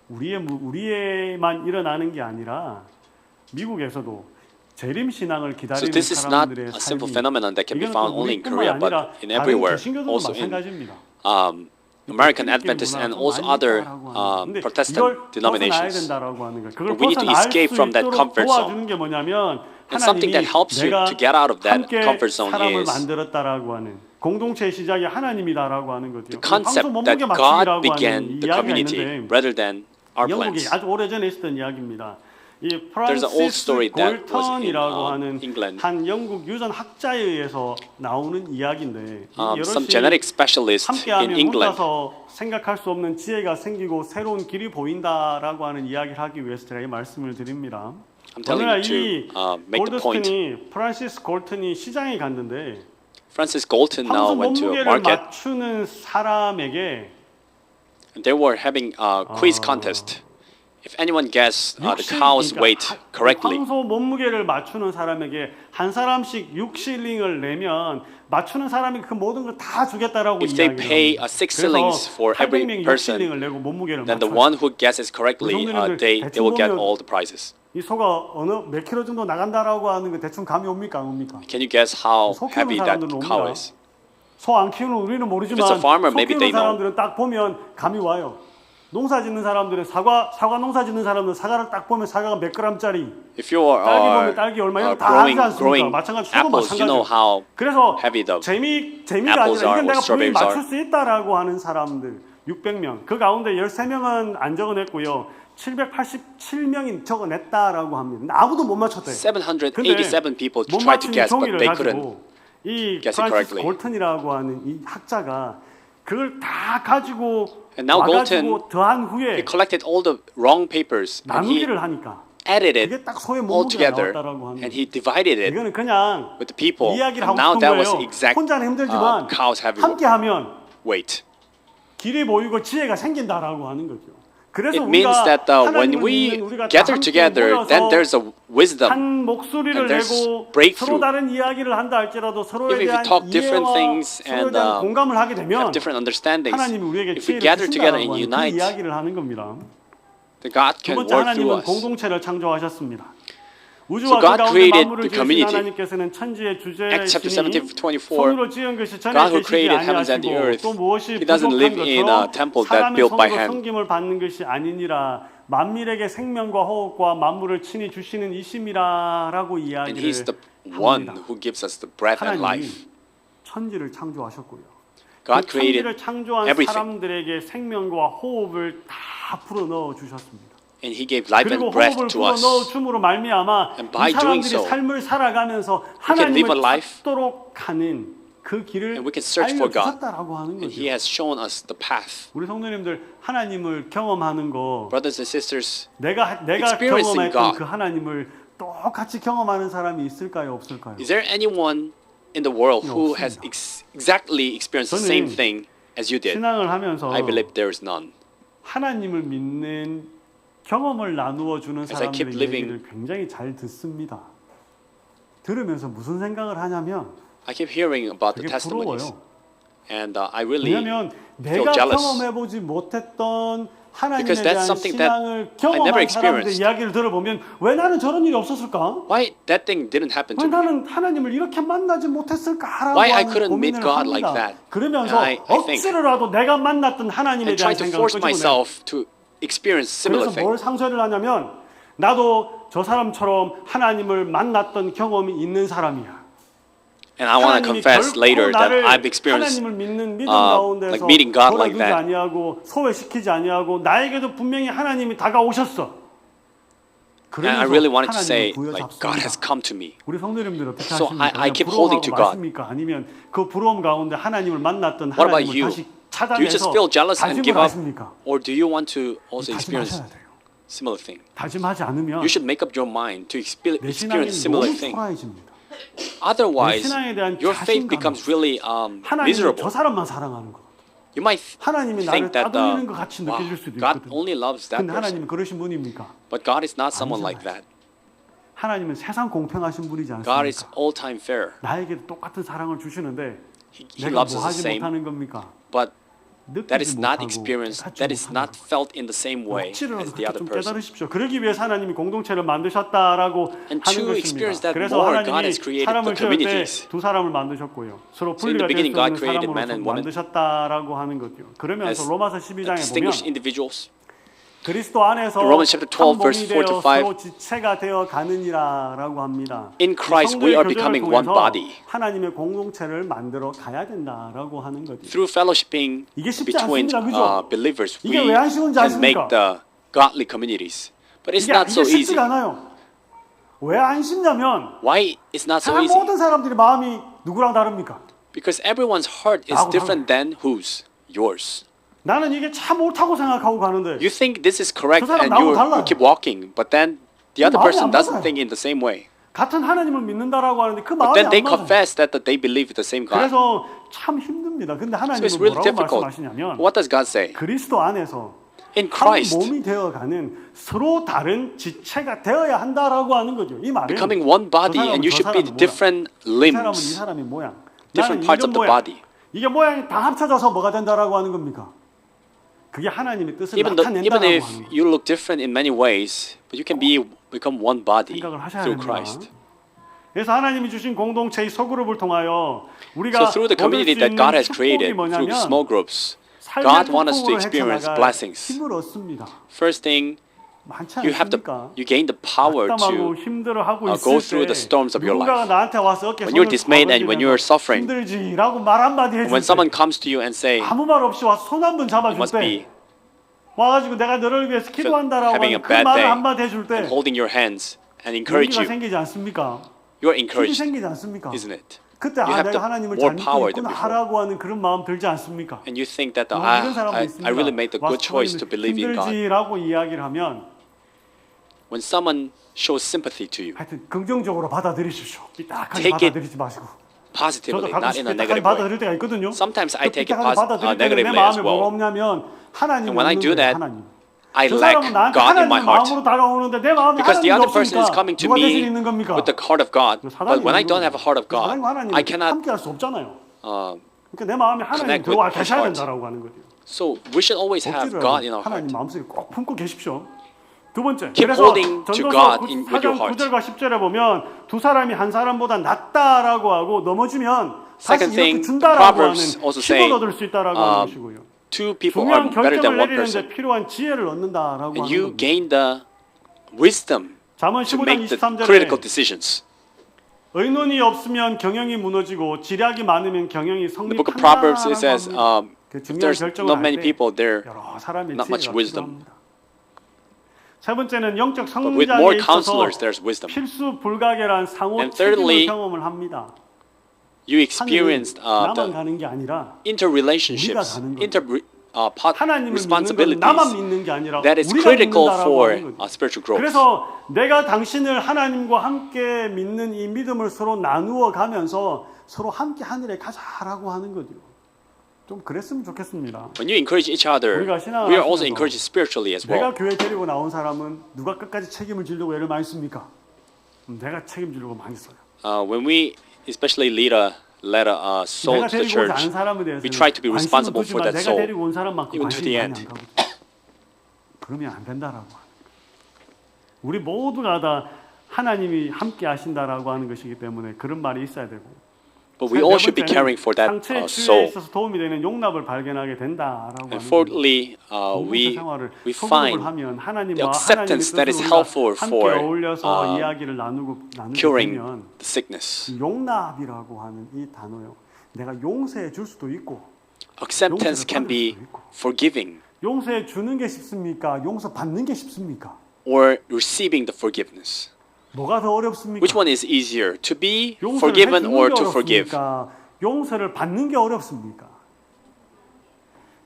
우리에만 일어나는 게 아니라 미국에서도 재림 신앙을 So 기다리는 this is not 사람들의 a simple 삶이 phenomenon that can be 이거는 found 또 only in 우리뿐만 Korea, but 아니라 in 다른 everywhere, 개신교들도 also in 마찬가지입니다. American Adventists and also other Protestant denominations. But we need to escape from that comfort zone. And something that helps you to get out of that comfort zone is 공동체의 시작이 하나님이다라고 하는 거죠. the concept that God began the community rather than our 영국이 plans. 아주 오래전에 있었던 이야기입니다. 이 There's an old story 프란시스 that was in 골턴이라고 하는 England. 한 영국 유전 학자에 의해서 나오는 이야기인데 Some genetic specialist in 함께하면 England 혼자서 생각할 수 없는 지혜가 생기고 새로운 길이 보인다라고 하는 이야기를 하기 위해서 제가 이 말씀을 드립니다. I'm telling 오늘 you 이 to make the point. 골드스턴이 프란시스 골턴이 시장에 갔는데 Francis Galton now 황소 went to a 몸무게를 market 맞추는 사람에게 and they were having a quiz contest. If anyone guessed the cow's weight correctly, 황소 몸무게를 맞추는 사람에게 한 사람씩 6실링을 내면 맞추는 사람이 그 모든 걸 다 주겠다라고 if they 이야기해요. pay 6 shillings for every 800명이 person, 6실링을 내고 몸무게를 then the 맞춰요. one who guesses correctly, they will get all the prizes. 이 소가 어느 몇 킬로 정도 나간다라고 하는 거 대충 감이 옵니까 안 옵니까? Can you guess how 소 키우는 heavy that 사람들은 cow 옵니다. is? 소 안 키우는 우리는 모르지만 If it's a farmer, 소 maybe 키우는 they know. 사람들은 딱 보면 감이 와요. 농사 짓는 사람들은 사과 농사 짓는 사람들은 사과를 딱 보면 사과가 몇 그램짜리, If you 딸기 보면 are 딸기 얼마 이런 거 다 알지 않습니까? growing 마찬가지 소도 apples, you know 마찬가지예요. how 그래서 heavy the 재미가 apples 아니라 are, 이건 내가 what 분명히 strawberries 맞출 are. 수 있다라고 하는 사람들 600명 그 가운데 13명은 안 적어냈고요. 787명이 적어냈다라고 합니다. 근데 아무도 못 맞췄대요. 787 people 못 tried to 맞춘 guess, but 종이를 they couldn't. 가지고 이 guess it 프란시스 correctly. 골턴이라고 하는 이 학자가 그걸 다 가지고 And now 와가지고 더한 후에 He collected all the wrong papers and he 나누기를 하니까 added it 그게 딱 소의 all 몸무게가 together 나왔다라고 하는 and he divided it 이거는 그냥 with the people. 이야기를 And 하고 now 싶은 that was 거예요. exact 혼자는 힘들지만 cow's heavy 함께하면 weight. 길이 보이고 지혜가 생긴다라고 하는 거죠. 그래서 It means that when we gather together, then there's a wisdom. 한 목소리를 and there's 내고 breakthrough. 서로 다른 이야기를 한다 할지라도 서로에 Even if we 대한 talk different 이해와 things 서로에 and 대한 공감을 하게 되면 have different understandings, 하나님이 우리에게 if we 지혜를 gather together 주신다라고 and 하는 그 unite, 이야기를 하는 겁니다. then God 두 can 번째 work through 하나님은 us. 공동체를 창조하셨습니다. 우주와 So 그 God 가운데 created 만물을 the 지으신 community. 하나님께서는 천지의 Acts chapter 주제이시니 17:24, 손으로 지은 것이 전에 God who 계시지 created heavens and the 아니하시고 earth, 또 무엇이 He doesn't 부족한 live in a temple 것처럼 that 사람의 built by 손으로 hand. 섬김을 받는 것이 아니니라 만민에게 생명과 호흡과 만물을 친히 주시는 이심이라라고 And 이야기를 He's the one 합니다. who gives us the breath and 하나님이 life. 천지를 창조하셨고요. God 그 created 천지를 창조한 everything. 사람들에게 생명과 호흡을 다 불어넣어 주셨습니다. And He gave life 그리고 and breath 호흡을 to 불어넣어 us. 줌으로 말미암아 And by 이 사람들이 doing so, 삶을 살아가면서 can live 하나님을 a life, 찾도록 하는 그 길을 and we can search for God. 알려주셨다라고 하는 And 거죠. He has shown us the path. 우리 성도님들 하나님을 경험하는 거 Brothers and sisters, 내가 experiencing 경험했던 God. 그 하나님을 똑같이 경험하는 사람이 있을까요 없을까요? is there anyone in the world who has 없습니다. exactly experienced the same 저는 thing as you did? 신앙을 하면서 I believe there is none. 하나님을 믿는 경험을 나누어 주는 As I keep 사람들의 living, 얘기를 굉장히 잘 듣습니다. 들으면서 무슨 생각을 하냐면 I keep hearing about the 되게 testimonies, 부러워요. and I really 왜냐하면 feel 내가 jealous. 경험해보지 못했던 하나님에 Because that's 대한 something that 신앙을 I never 경험한 사람들의 experienced. 이야기를 들어보면 왜 나는 저런 일이 없었을까? Why that thing didn't happen 왜 to me? 나는 하나님을 이렇게 만나지 못했을까라고 Why I 하는 couldn't meet 고민을 God 합니다. like that? 그러면서 And I think- 억지로라도 내가 만났던 하나님에 And 대한 try to 생각을 force 끄집어내요. myself to experience similar 그래서 thing. 뭘 상쇄를 하냐면 나도 저 사람처럼 하나님을 만났던 경험이 있는 사람이야. And I want to 하나님이 confess 결코 later that 나를 I've experienced 하나님을 믿는 믿음 like 가운데서 meeting God like 돌아주지 that. 아니하고 소외시키지 아니하고 나에게도 분명히 하나님이 다가오셨어. And I really wanted to 하나님을 say, like, God has 부여잡습니다. come to me. 우리 성도님들 어떻게 So 하십니까? I keep holding to God. 마십니까? 아니면 그 부러움 가운데 하나님을 만났던 What about 하나님을 you? 다시 Do you just 찾아내서 feel jealous and give 다짐을 up? 하십니까? Or do you want to also experience 다짐하셔야 돼요. similar thing? 다짐하지 않으면 You should make up your mind to 내 신앙이 experience similar 너무 thing. 초라해집니다. Otherwise, 내 신앙에 대한 your faith 자신감이 becomes really 하나님은 저 miserable. 사람만 사랑하는 것 같아요. You might 하나님이 나를 think that 따돌리는 것 같이 wow, 느껴질 수도 God 있거든요. only loves that 근데 person. 하나님은 그러신 분입니까? But God is not someone like 아니잖아요. that. 하나님은 세상 공평하신 분이지 God is 않습니까? all time fair. 나에게도 똑같은 사랑을 주시는데 He 내가 loves 뭐 us the 하지 same. 못하는 겁니까? But that 느끼지 is not 못하고 experienced. 깨닫지 That is not 못하는 felt in the same way 억지로라도 as the 그렇게 other 좀 person. 깨달으십시오. 그러기 위해서 하나님이 공동체를 만드셨다라고 And 하는 to experience 것입니다. that 그래서 more, God 하나님이 has created 사람을 the 지을 때 communities. 두 사람을 만드셨고요. 서로 So in the 분리가 될 수 beginning, God 없는 created man 사람으로 and woman 만드셨다라고 하는 거죠. 그러면서 as 로마서 12장에 distinguished 보면 individuals. 그리스도 안에서 In Romans chapter 12, 한 verse 몸이 4 to 되어 5, 서로 지체가 되어 가느니라라고 합니다. In Christ, we 성도의 are 교제를 becoming one 통해서 body. 하나님의 공동체를 만들어 가야 된다라고 하는 거죠. Through fellowshipping 이게 쉽지 between 않습니다, 그죠? believers, we 이게 왜 안 쉬운지 can make 아십니까? the godly communities. But it's 이게 not so easy. 쉽지가 않아요. 왜 안 쉽냐면 Why it's not so 세상 easy? 모든 사람들이 마음이 누구랑 다릅니까? Because everyone's heart is 나하고 different than whose? Yours. 나는 이게 참 옳다고 생각하고 가는데 You think this is correct 그 사람 and 나하고 you 달라요. keep walking, but then the other 마음이 person 안 doesn't 맞아요. think in the same way. 같은 하나님을 믿는다라고 하는데 그 But 마음이 then 안 they 맞아요. confess that they believe the same God. 그래서 참 힘듭니다. 근데 So 하나님은 it's really 뭐라고 difficult. 말씀하시냐면 What does God say? 그리스도 안에서 In 한 Christ, 몸이 되어가는 서로 다른 지체가 되어야 한다라고 하는 거죠. 이 말은 becoming one body, 저 사람은 and you 저 should be 사람은 different 모양, 이 사람은 이 limbs, 사람이 모양, different 나는 parts 이런 of the 모양. body. 이게 모양이 다 합쳐져서 뭐가 된다라고 하는 겁니까? 그게 하나님의 뜻을 Even 나타낸다라고 if 하는 거예요. you look different in many ways, but you can become one body 생각을 하셔야 through 됩니다. Christ. 그래서 하나님이 주신 공동체의 소그룹을 통하여 우리가 So through the community 얻을 수 that God 있는 has 축복이 created through 뭐냐면 small groups, 삶의 God wants us to 축복을 experience 헤쳐나갈 blessings. 힘을 얻습니다. First thing, 많지 you have 않습니까? you gain the power 답답하고 to 힘들어하고 go 있을 through 때 the storms of your 누군가가 life. 나한테 와서 어깨 When you're 손을 dismayed and when you're 쥐면서 suffering, 힘들지라고 말 한마디 해줄 when someone 때 comes to you and say, 아무 말 없이 와서 손 한 번 잡아줄 must 때 be 와가지고 내가 너를 위해서 기도한다라고 having 하는 a 그 bad 말을 day 한마디 해줄 때 and holding your hands and encourage 용기가 you, 생기지 않습니까? you're 힘이 encouraged, 생기지 않습니까? isn't it? 그때 You 아 have 내가 하나님을 more 잘 power 믿고 than 있구나라고 하는 그런 마음 들지 않습니까? And you think that 이런 사람도 I 있습니다. really made the good 와서 choice to believe in God. 힘들지라고 이야기를 하면 When someone shows sympathy to you, 하여튼 긍정적으로 받아들이십시오. 삐딱하게 Take it 받아들이지 마시고. 저도 positively, 가끔 not in a 삐딱하게 negative way. 받아들일 때가 있거든요. Sometimes I 그 take it 삐딱하게 받아들일 때는 내 negatively 마음에 as 뭐가 well. 없냐면 하나님 And when I do 없는 that, 거예요, 하나님. I 저 lack 사람은 나한테 God in my 하나님의 heart. 마음으로 다가오는데 내 마음에 Because the 하나님이 other person is 없으니까 coming to 누가 대신 me 있는 겁니까? with the heart of God, 사단이 but when I 있는 don't have a heart of God, 하나님과 하나님 I cannot. 함께 할 수 없잖아요. Uh, 그러니까 내 마음에 하나님 connect 들어와 with his 계셔야 heart. 된다라고 하는 거죠. So we should always have God in our 하나님 heart. 마음속에 꼭 품고 계십시오. 두 번째, Keep 그래서 holding to 전도서 God with your 4장 heart. 9절과 10절에 보면 두 사람이 한 사람보다 낫다라고 하고 넘어지면 다시 Second 이렇게 thing, 준다라고 Proverbs 하는 also 힘을 say, 얻을 수 있다라고 하는 것이고요. Two people are 중요한 better than 결정을 one person. 내리는데 필요한 지혜를 얻는다라고 And 하는 you 겁니다. gain the wisdom 잠언 to 15장 make the critical 23절에 decisions. 의논이 없으면 경영이 무너지고 지략이 많으면 경영이 In the book of Proverbs, it says, 성립한다라고 합니다. 그 if 중요한 there's 결정을 not many 할 때 people, there 여러 사람의 not much 지혜가 wisdom. 필요합니다. 세 번째는 영적 But with more 성장에 있어서 counselors, there's wisdom. 필수 불가결한 상호 And 책임을 thirdly, 경험을 합니다. You 하늘은 experienced 나만 the 가는 게 아니라 interrelationships, 우리가 가는 responsibilities 하나님을 믿는 건 나만 믿는 게 아니라 that is 우리가 critical 믿는다라고 for 하는 거죠. spiritual growth. 그래서 내가 당신을 하나님과 함께 믿는 이 믿음을 서로 나누어 가면서 서로 함께 하늘에 가자라고 하는 거죠. 좀 그랬으면 좋겠습니다. When you encourage each other, 우리가 신앙을 we are also 하시면서 encouraged spiritually as 내가 well. 교회 데리고 나온 사람은 누가 끝까지 책임을 지려고 애를 많이 씁니까? 내가 책임지려고 많이 써요. When we especially led a soul 내가 to the 데리고 오지 않은 church, 사람에 대해서 we try to be 관심은 responsible for 두지만 that 내가 soul, 데리고 온 사람만큼 even to 관심이 the 많이 end. 안 가거든요. 그러면 안 된다라고 하는 거예요. 우리 모두가 다 하나님이 함께 하신다라고 하는 것이기 때문에 그런 말이 있어야 되고. But we all should be caring for that 상처의 치유에 soul. 있어서 도움이 되는 용납을 발견하게 된다라고 And 하는 거예요. fourthly, 공동체 생활을 we 소그룹을 find 하면 하나님과 the 하나님의 acceptance that is 뜻을 helpful 우리가 함께 for, 어울려서 이야기를 나누게 curing 되면 the sickness. 용납이라고 하는 이 단어요. 내가 용서해 줄 수도 있고 Acceptance can be forgiving 용서해 주는 게 쉽습니까? 용서 받는 게 쉽습니까? or receiving the forgiveness. 뭐가 더 어렵습니까? Which one is easier, to be 용서를 forgiven 해주는 or 게 to forgive? 어렵습니까? 용서를 받는 게 어렵습니까?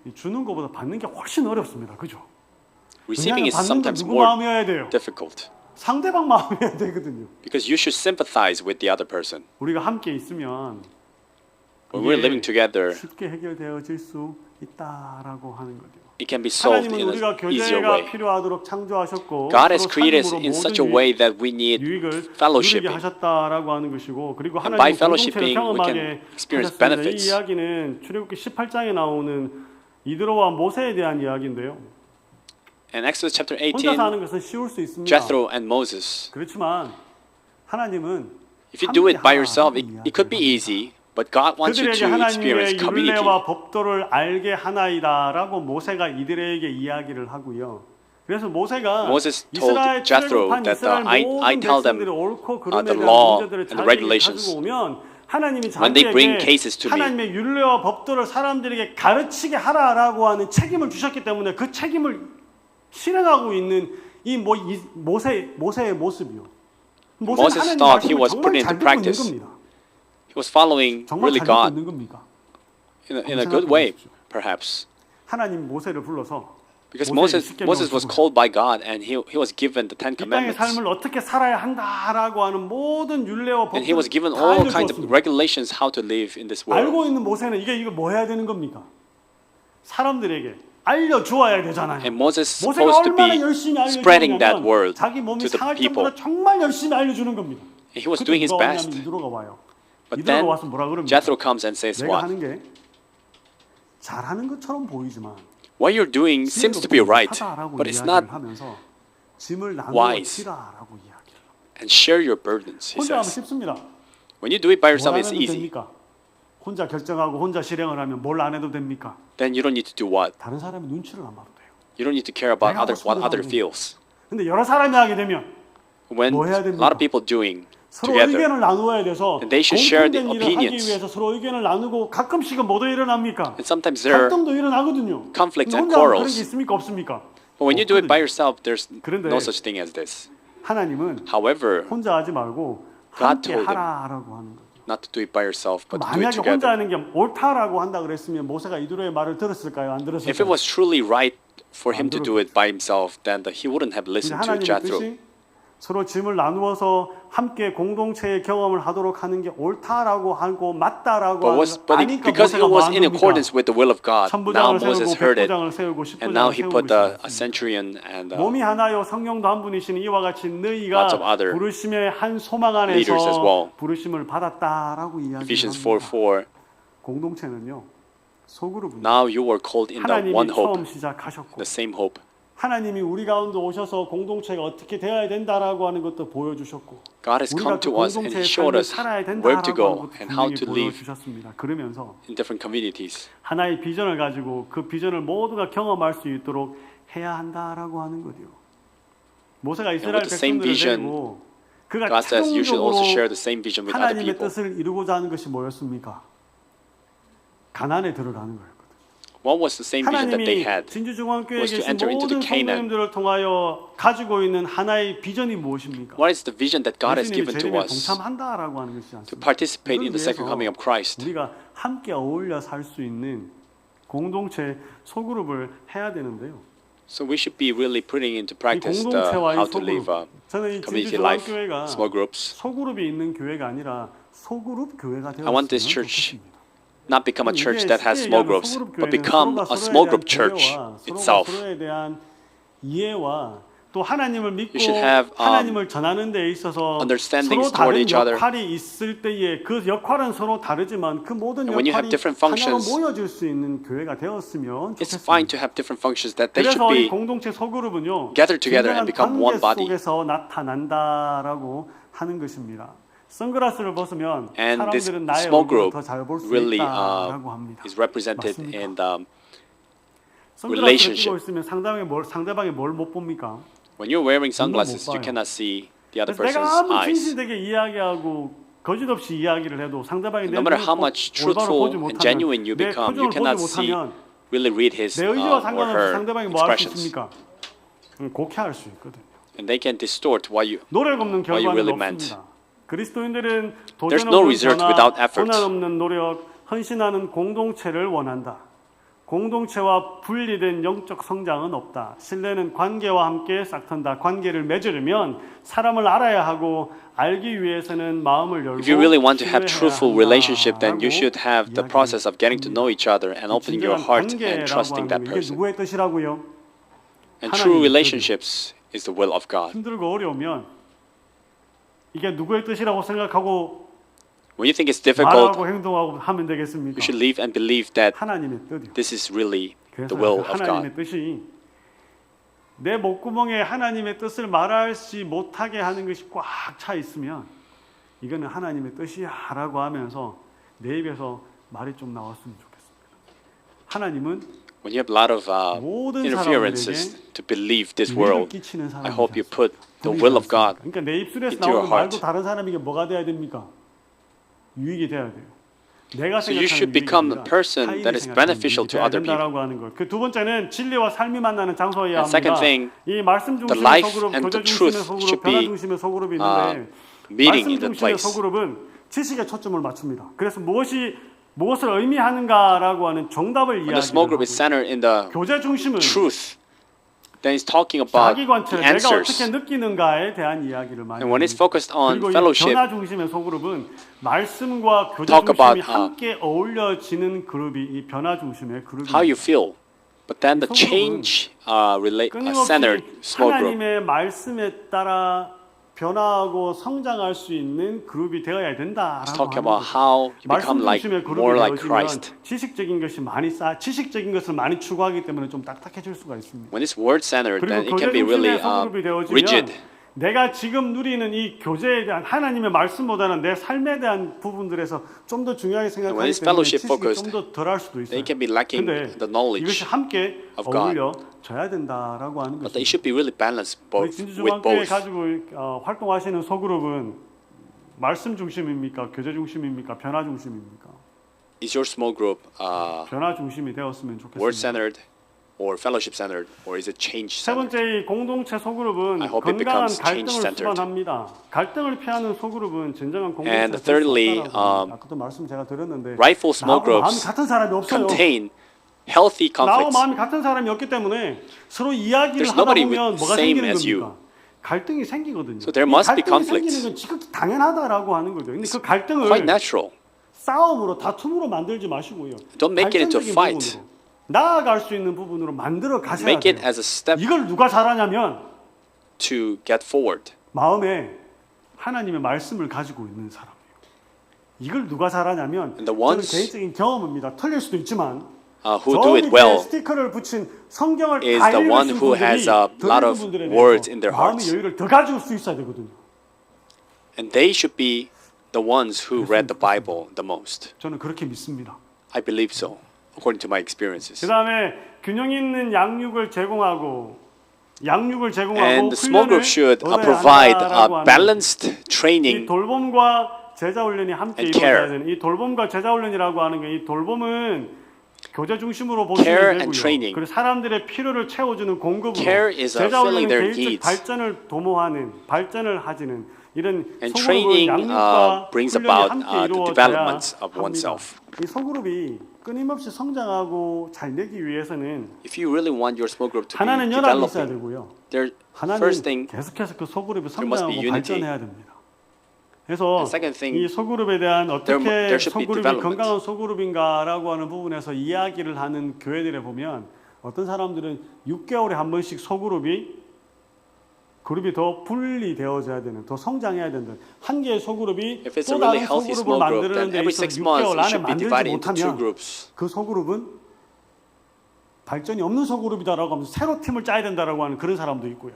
이 주는 것보다 받는 게 훨씬 어렵습니다. 그죠? Receiving 왜냐하면 is 받는 건 sometimes 누구 more 마음이어야 돼요? difficult 상대방 마음이어야 되거든요. because you should sympathize with the other person. 우리가 함께 있으면 When we're 이게 living together, 쉽게 해결되어질 수 있다라고 하는 거죠. It can be solved 하나님은 in 우리가 an easier 교제가 way. 필요하도록 창조하셨고 God has 서로 created us 삶으로 in such a 모든 way that we need 유익을 누리게 fellowshipping. 하셨다라고 하는 것이고 그리고 And by 하나님은 공동체를 fellowshipping, we 경험하게 can experience 하셨습니다. 이 benefits. 이야기는 출애굽기 18장에 나오는 이드로와 모세에 대한 이야기인데요. In Exodus chapter 혼자 18, 사는 것은 쉬울 수 있습니다. Jethro and Moses. 그렇지만 하나님은 If you do it by 함께 yourself, 하라고 it could be 이야기를 easy, but God wants you 그들에게 to experience 하나님의 community. 율례와 법도를 알게 하나이다라고 모세가 이들에게 이야기를 하고요. 그래서 모세가 Moses told 이스라엘 Jethro 출애굽한 that 이스라엘 I 모든 tell them 백성들이 옳고 그름에 the 대한 law 문제들을 and the 자기에게 regulations. 가지고 오면 하나님이 When they bring 자기에게 cases to me. 하나님의 율례와 법도를 사람들에게 가르치게 하라라고 하는 책임을 주셨기 때문에 그 책임을 실행하고 있는 이 모세의 모습이요. Moses thought he was putting into practice. He was following 정말 really 잘 God 듣고 있는 겁니까? in a good way, perhaps. 하나님 모세를 불러서 Because 모세의 Moses was 십계명을 called by God and he was given the Ten 이 땅의 Commandments. 삶을 어떻게 살아야 한다라고 하는 모든 율례와 And he was 법들을 given 다 all kinds of 알려주었습니다. regulations how to live in this world. 알고 있는 모세는 이거 뭐 해야 되는 겁니까? 사람들에게 알려주어야 되잖아요. And Moses is 모세가 supposed to 얼마나 be 열심히 spreading that 알려주냐면 word 자기 몸이 to the 상할 people. 정도로 정말 열심히 알려주는 겁니다. And he was 그때 doing his 누가 best. 오냐면 이드로가 와요. But 이드로가 then 와서 뭐라 그럽니까? Jethro comes and says 내가 what? 하는 게 잘하는 것처럼 보이지만 What you're doing seems to be right, but it's not 하면서 짐을 나누어 wise. 지라라고 이야기해요. and share your burdens, he 혼자 하면 says. 쉽습니다. When you do it by 뭘 yourself, 안 it's 해도 easy. 됩니까? 혼자 결정하고 혼자 실행을 하면 뭘 안 해도 됩니까? Then you don't need to do what? 다른 사람의 눈치를 안 봐도 돼요. You don't need to care about 내가 하고 what 싶은 other 대로 feels. 근데 여러 사람이 하게 되면 When 뭐 해야 a 됩니까? lot of people doing 서로 together, 의견을 나누어야 돼서 And they should share the 공통된 일을 하기 opinions. 위해서 서로 의견을 나누고 가끔씩은 뭐도 일어납니까? and sometimes there are, 갈등도 일어나거든요. conflicts and 근데 혼자 하면 그런 quarrels. 게 있습니까? 없습니까? but when you do it by 없거든요. yourself, there's 그런데 no such thing as this. 하나님은 However, 혼자 하지 말고 God 함께 told them 하라라고 하는 거예요. not to do it by yourself, but to do it 만약에 혼자 together. 하는 게 옳다라고 한다 그랬으면 모세가 이드로의 말을 들었을까요? 안 If it 들었을까요? was truly right for him to do it by himself, then he wouldn't have 근데 listened to 하나님의 Jethro. 뜻이 서로 짐을 나누어서 함께 공동체의 경험을 하도록 하는 게 옳다라고 하고 맞다라고 아니까 because it 모세가 was 뭐 in 한 accordance 겁니까? with the will of God, now 천부장을 Moses 세우고 heard it, 백부장을 세우고 and now 십부장을 he 세우고 put a 있습니다. centurion and 몸이 하나요 성령도 한 분이시니 이와 같이 너희가 lots of other 부르심의 한 소망 leaders as 안에서 well. 부르심을 받았다라고 Ephesians 이야기합니다. 4:4. 공동체는요 소그룹입니다. Now you were called in the 하나님이 one 처음 hope, 시작하셨고 the same hope. 하나님이 우리 가운데 오셔서 공동체가 어떻게 되어야 된다라고 하는 것도 보여주셨고 God has 우리가 come 그 to us and He 공동체의 showed 삶을 us 살아야 where to 된다라고 go 하는 것도 and how 분명히 to live 보여주셨습니다. 그러면서 in different communities. 하나의 비전을 가지고 그 비전을 모두가 경험할 수 있도록 해야 한다라고 하는 거죠. 모세가 이스라엘 with the same 백성들을 vision, 데리고 그가 God says you should also share 최종적으로 the same vision with other 하나님의 people. 뜻을 이루고자 하는 것이 뭐였습니까? 가나안에 들어가는 거예요. What was the same vision that they 하나님이 had? 진주중앙교회에 was to 계신 enter into 모든 the Canaan. 성도님들을 통하여 가지고 있는 하나의 비전이 무엇입니까? What is the vision that God has 예수님이 given to 재림에 us 동참한다라고 하는 것이지 to 않습니까? participate in the 이걸 second coming of Christ? 우리가 함께 어울려 살 수 있는 공동체 소그룹을 해야 되는데요. So we should be really putting into 이 practice 공동체와의 how to live 소그룹. 저는 이 community life, 진주중앙교회가 small groups. 소그룹이 있는 교회가 아니라 소그룹 교회가 I want this 되었으면 church 좋겠습니다. not become a church that has 이게 small 시대에 groups, 소그룹 but 교회는 become 서로가 a 서로에 small 대한 group church 배려와 itself. 서로에 대한 이해와 또 하나님을 믿고 You should have, 하나님을 전하는 데 있어서 understandings 서로 toward 다른 each other. 역할이 있을 때에 그 역할은 서로 다르지만 그 모든 And when you have 역할이 different 하나로 functions, 모여질 수 있는 교회가 되었으면 It's fine 좋겠습니다. to have different functions that they should 그래서 이 be 공동체 소그룹은요 gathered together and 진정한 become 관계 one body. 속에서 나타난다라고 하는 것입니다. 선글라스를 벗으면 And this 사람들은 나의 small 얼굴을 group 더 잘 볼 수 really 있다라고 합니다. is represented 맞습니까? in the 선글라스를 relationship. 끼고 있으면 상대방이 뭘 못 봅니까? when you're wearing sunglasses, 봐요. you cannot see the other 그래서 내가 person's 아무리 eyes. 진실되게 이야기하고 거짓 없이 이야기를 해도 상대방이 내 No matter 눈을 how much 올바로 보지 truthful and 못하면 genuine you 내 become, you 표정을 보지 cannot see 못하면 really read his 내 의지와 or 상관없이 her 상대방이 뭐 할 수 expressions, 있습니까? 곡해할 수 있거든요. and they can distort what you. 노력 없는 what you 결과는 really meant. 없습니다. 그리스도인들은 There's 도전 no 없는 result 변화, without effort. 고난 없는 노력, 헌신하는 공동체를 원한다. 공동체와 분리된 영적 성장은 없다. 신뢰는 관계와 함께 싹튼다. 관계를 맺으려면 사람을 알아야 하고 알기 위해서는 마음을 열고 If you really want to have 신뢰해야 truthful relationship, then you 한다라고 should have the process of getting to know each other and opening your 진정한 heart and 관계라고 trusting that 하는 게 이게 person. 누구의 뜻이라고요? And true 하나님의 relationships is the will of God. 힘들고 어려우면 이게 누구의 뜻이라고 생각하고 When you think it's difficult, 말하고 행동하고 하면 되겠습니까? you should live and believe that 하나님의 뜻이요. this is really 그래서 the will 그 of 하나님의 God. 뜻이 내 목구멍에 하나님의 뜻을 말하지 못하게 하는 것이 꽉 차 있으면 이거는 하나님의 뜻이야라고 하면서 내 입에서 말이 좀 나왔으면 좋겠습니다. 하나님은 When you have a lot of 모든 interferences to believe this 위를 world, 끼치는 I hope you 사람이지 put the 않습니까? will of God 그러니까 내 입술에서 into your 나오는 말도 heart. 다른 사람에게 뭐가 돼야 됩니까? 유익이 돼야 돼요. 내가 So you 생각하는 should 유익이 become 아니라 a person 타인이 that is 생각하는 beneficial 유익이 to 돼야 other people. 된다라고 하는 것. 그 두 번째는 진리와 삶이 만나는 장소여야 And second 합니다. thing, 이 말씀 the 중심의 life 소그룹, and 교제 the 중심의 truth 소그룹, should 변화 be, 중심의 소그룹이 있는데 meeting 말씀 in the 중심의 place. 소그룹은 지식에 초점을 맞춥니다. 그래서 무엇을 의미하는가라고 하는 정답을 When the small group 이야기하고 is centered in the 교제 중심은 truth, then it's talking about 자기 the 관찰, 내가 어떻게 answers. 느끼는가에 대한 이야기를 많이 And when it's 합니다. focused on 그리고 이 fellowship, 변화 중심의 소그룹은 말씀과 교제 talk 중심이 about, 함께 어울려지는 그룹이 이 변화 중심의 그룹입니다. how you feel. But then the 이 소그룹은 change 끊임없이 centered small group. 하나님의 말씀에 따라 변화하고 성장할 수 있는 그룹이 되어야 된다라고 It's talking 하는 about 거죠. how you 말씀 become like 중심의 그룹이 more like 되어지면 Christ. 지식적인 것이 지식적인 것을 많이 추구하기 때문에 좀 딱딱해질 수가 있습니다. When it's word centered, then 그리고 it can be 교제 really 중심의 소그룹이 되어지면 rigid. 내가 지금 누리는 이 교제에 대한 하나님의 말씀보다는 내 삶에 대한 부분들에서 좀 더 중요하게 when 생각하기 it's 때문에 fellowship 지식이 focused, 좀 더 덜할 수도 있어요. They can be lacking 근데 the knowledge 이것이 함께 of God. 어울려져야 된다라고 하는 But they 것입니다. should be really balanced 우리 with 진주중앙교회 both. 가지고 활동하시는 소그룹은 말씀 중심입니까? 교제 중심입니까? 변화 중심입니까? Is your small group 변화 중심이 되었으면 word 좋겠습니다. centered or fellowship centered, or is it change 세 centered? 번째 이 공동체 소그룹은 I hope it 건강한 becomes 갈등을 change-centered. 수반합니다. 갈등을 피하는 소그룹은 진정한 공동체가 And 될수 thirdly, 없다라고 합니다. 아까도 말씀 제가 드렸는데 Rightful small 나하고 마음이 groups 같은 사람이 없어요. contain healthy 나하고 conflicts. 마음이 같은 사람이 없기 때문에 서로 이야기를 There's 하다 nobody 보면 with 뭐가 same 생기는 as you. 겁니까? 갈등이 생기거든요. So there 이 must be 갈등이 conflicts. 생기는 건 지극히 당연하다라고 하는 거죠. 근데 그 갈등을 Quite natural. 싸움으로 다툼으로 만들지 마시고요. Don't make it into a 발전적인 fight. 부분으로, 나아갈 수 있는 부분으로 만들어 가셔야 Make it 돼요. as a step 이걸 누가 잘하냐면 to get forward. 마음에 하나님의 말씀을 가지고 있는 사람이에요. 이걸 누가 잘하냐면 And the 저는 ones 개인적인 경험입니다. 틀릴 수도 있지만 who do it well 스티커를 붙인 성경을 is 다 the one 읽으신 who 분들이 has a lot of 들리는 분들에 words 대해서 in their 마음의 hearts. 여유를 더 가질 수 있어야 되거든요. And they should be the ones who read the Bible the most. 저는 그렇게 믿습니다. I believe so, according to my experiences. 그 다음에 균형 있는 양육을 제공하고 And the small 훈련을 group should 얻어야 provide 한다라고 하는 balanced 이 training 돌봄과 제자 훈련이 함께 and 이루어져야 care. 되는 이 돌봄과 제자 훈련이라고 하는 게 이 돌봄은 교제 중심으로 Care 보시면 and 되고요. training. 그리고 사람들의 필요를 채워주는 공급으로 Care is 제자 filling 훈련은 their 개인적 needs. 발전을 도모하는 발전을 하지는 이런 And 소그룹은 training 양육과 brings 훈련이 about 함께 the 이루어져야 development of 합니다. oneself. 이 소그룹이 끊임없이 성장하고 잘 되기 위해서는 If you really want your small group to be 하나는 연합이 있어야 developing, 되고요. there 하나는 first thing 계속해서 그 소그룹이 there must be 성장하고 unity. 발전해야 됩니다. 그래서 And second thing, 이 소그룹에 대한 어떻게 there should be 소그룹이 development. 건강한 소그룹인가라고 하는 부분에서 이야기를 하는 교회들에 보면 어떤 사람들은 6개월에 한 번씩 그룹이 더 분리되어져야 되는, 더 성장해야 된다. 한 개의 소그룹이 if it's a 또 really 다른 healthy 소그룹을 small group, 만드는 then 데 every 있어서 6 months 6개월 it 안에 should be 만들지 divided into two 못하면 groups. 그 소그룹은 발전이 없는 소그룹이다라고 하면서 새로 팀을 짜야 된다라고 하는 그런 사람도 있고요.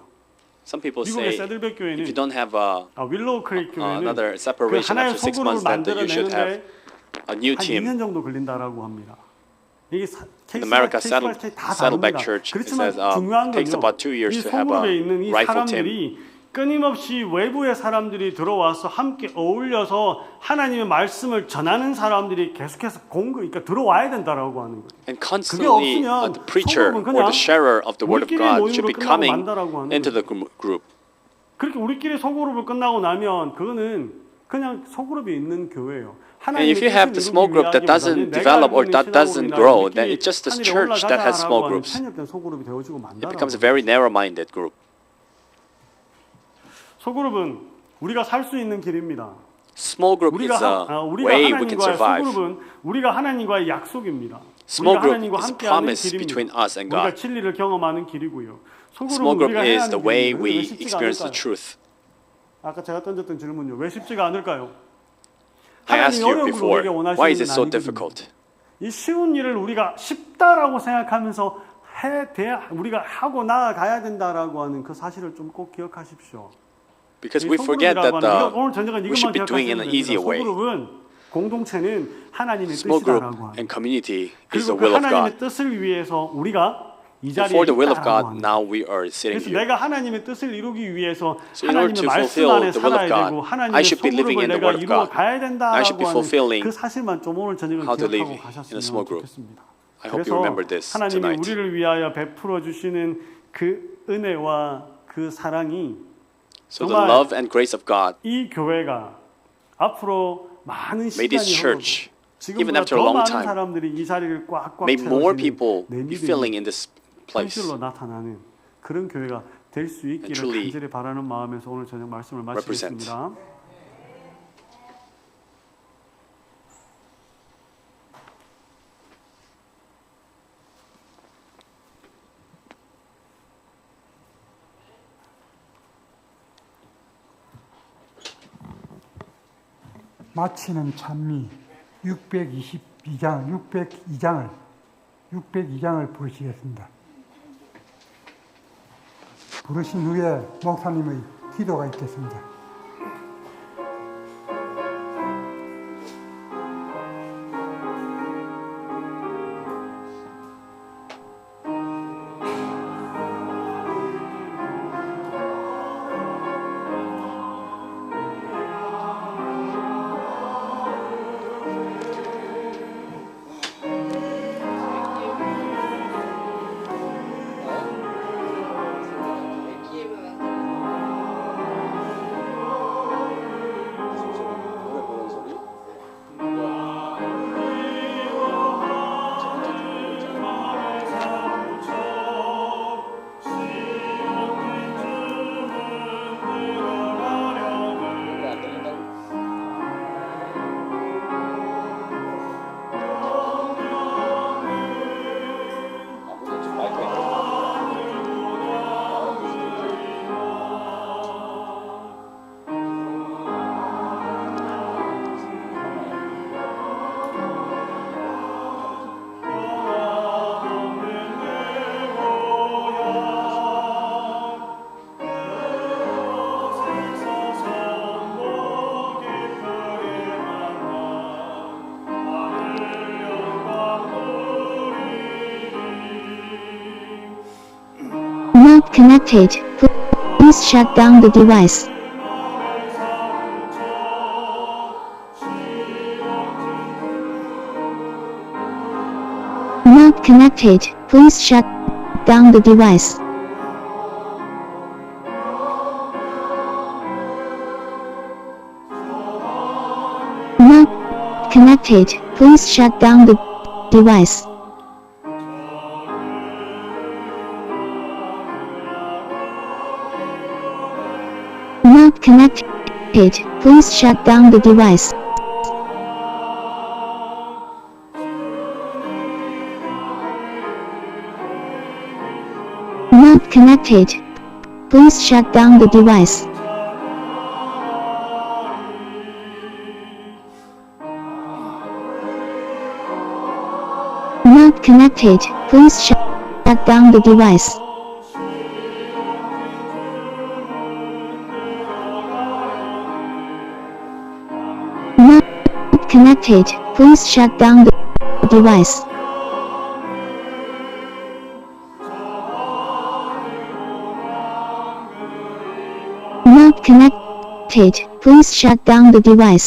Some people 미국의 say 세들백 if 교회는 you don't have a, 윌로우 크릭 교회는 another 그 separation 하나의 after 6 소그룹을 months, then you should have 만들어내는데 a new 한 team. 2년 정도 걸린다라고 합니다. 이게 In America, 케이스가 다 Saddleback 다릅니다. Church, it 그렇지만 says 중요한 takes 건요. about 2 years 이 to have 소그룹에 a 있는 이 rightful team. 사람들이 끊임없이 외부의 사람들이 들어와서 함께 어울려서 하나님의 말씀을 전하는 사람들이 계속해서 그러니까 들어와야 된다라고 하는 거예요. And 그게 constantly 없으면 the preacher 소그룹은 or 그냥 the sharer of the word of 우리끼리 God should 모임으로 be 끝나고 coming 만다라고 하는 into 거예요. the group. 그렇게 우리끼리 소그룹을 끝나고 나면 그거는 그냥 소그룹이 있는 교회예요. And if you have the small group that doesn't develop or that doesn't grow, then it's just the church that has small groups. It becomes a very narrow-minded group. 소그룹은 우리가 살 수 있는 길입니다. Small group is a way we can survive. 소그룹은 우리가 하나님과의 약속입니다. Small 우리가 group 하나님과 is a 함께하는 promise 길입니다. between us and 우리가 God. 진리를 경험하는 길이고요. Small 소그룹은 group 우리가 해야 is the 하는 way 길입니다. we 왜 쉽지가 experience the 않을까요? truth. 아까 제가 던졌던 질문요. 왜 쉽지가 않을까요? I asked you 하나님이 before, 어려운 걸 우리에게 why is 원하시는 it so 건 difficult? 이 쉬운 일을 우리가 쉽다라고 생각하면서 우리가 하고 나아가야 된다라고 하는 그 사실을 좀 꼭 기억하십시오. Because we forget that 오늘 저녁은 we should be 이것만 doing in 기억하시면 an easier 됩니다. way. 소그룹은 공동체는 하나님의 Small group 뜻이다라고 하는 and community is 그리고 the 그 will of 하나님의 God. 뜻을 위해서 우리가 이 자리에 For the will of 있다라고 God, 하는 now we are sitting 그래서 here. 내가 하나님의 뜻을 이루기 위해서 So in order 하나님의 to 말씀 fulfill 안에 the will of 살아야 God, 되고 I 하나님의 should be living 소그룹을 in the 내가 word of 이루어 God. 가야 I 된다라고 should be 하는 fulfilling 그 사실만 좀 오늘 저녁을 how to live 기억하고 in a 가셨으면 small group. 좋겠습니다. I hope you remember this 그래서 하나님이 tonight. 우리를 위하여 베풀어 주시는 그 은혜와 그 사랑이 So the 정말 love and grace of God 이 교회가 앞으로 많은 made this 시간이 church, 흘러도 even 지금보다 after a 더 long 많은 time, 사람들이 이 자리를 꽉꽉 made more 채워주는 people 내 be filling 믿음이 in this place. 현실로 나타나는 그런 교회가 될 수 있기를 truly 간절히 바라는 마음에서 오늘 저녁 말씀을 마치겠습니다. 마치는 찬미 602장을 부르시겠습니다. 부르신 후에 목사님의 기도가 있겠습니다. Not connected. Please shut down the device. Not connected. Please shut down the device. Not connected. Please shut down the device. Not connected. Please shut down the device. Not connected. Please shut down the device. Not connected. Please shut down the device. Not connected. Please shut down the device. Not connected. Please shut down the device.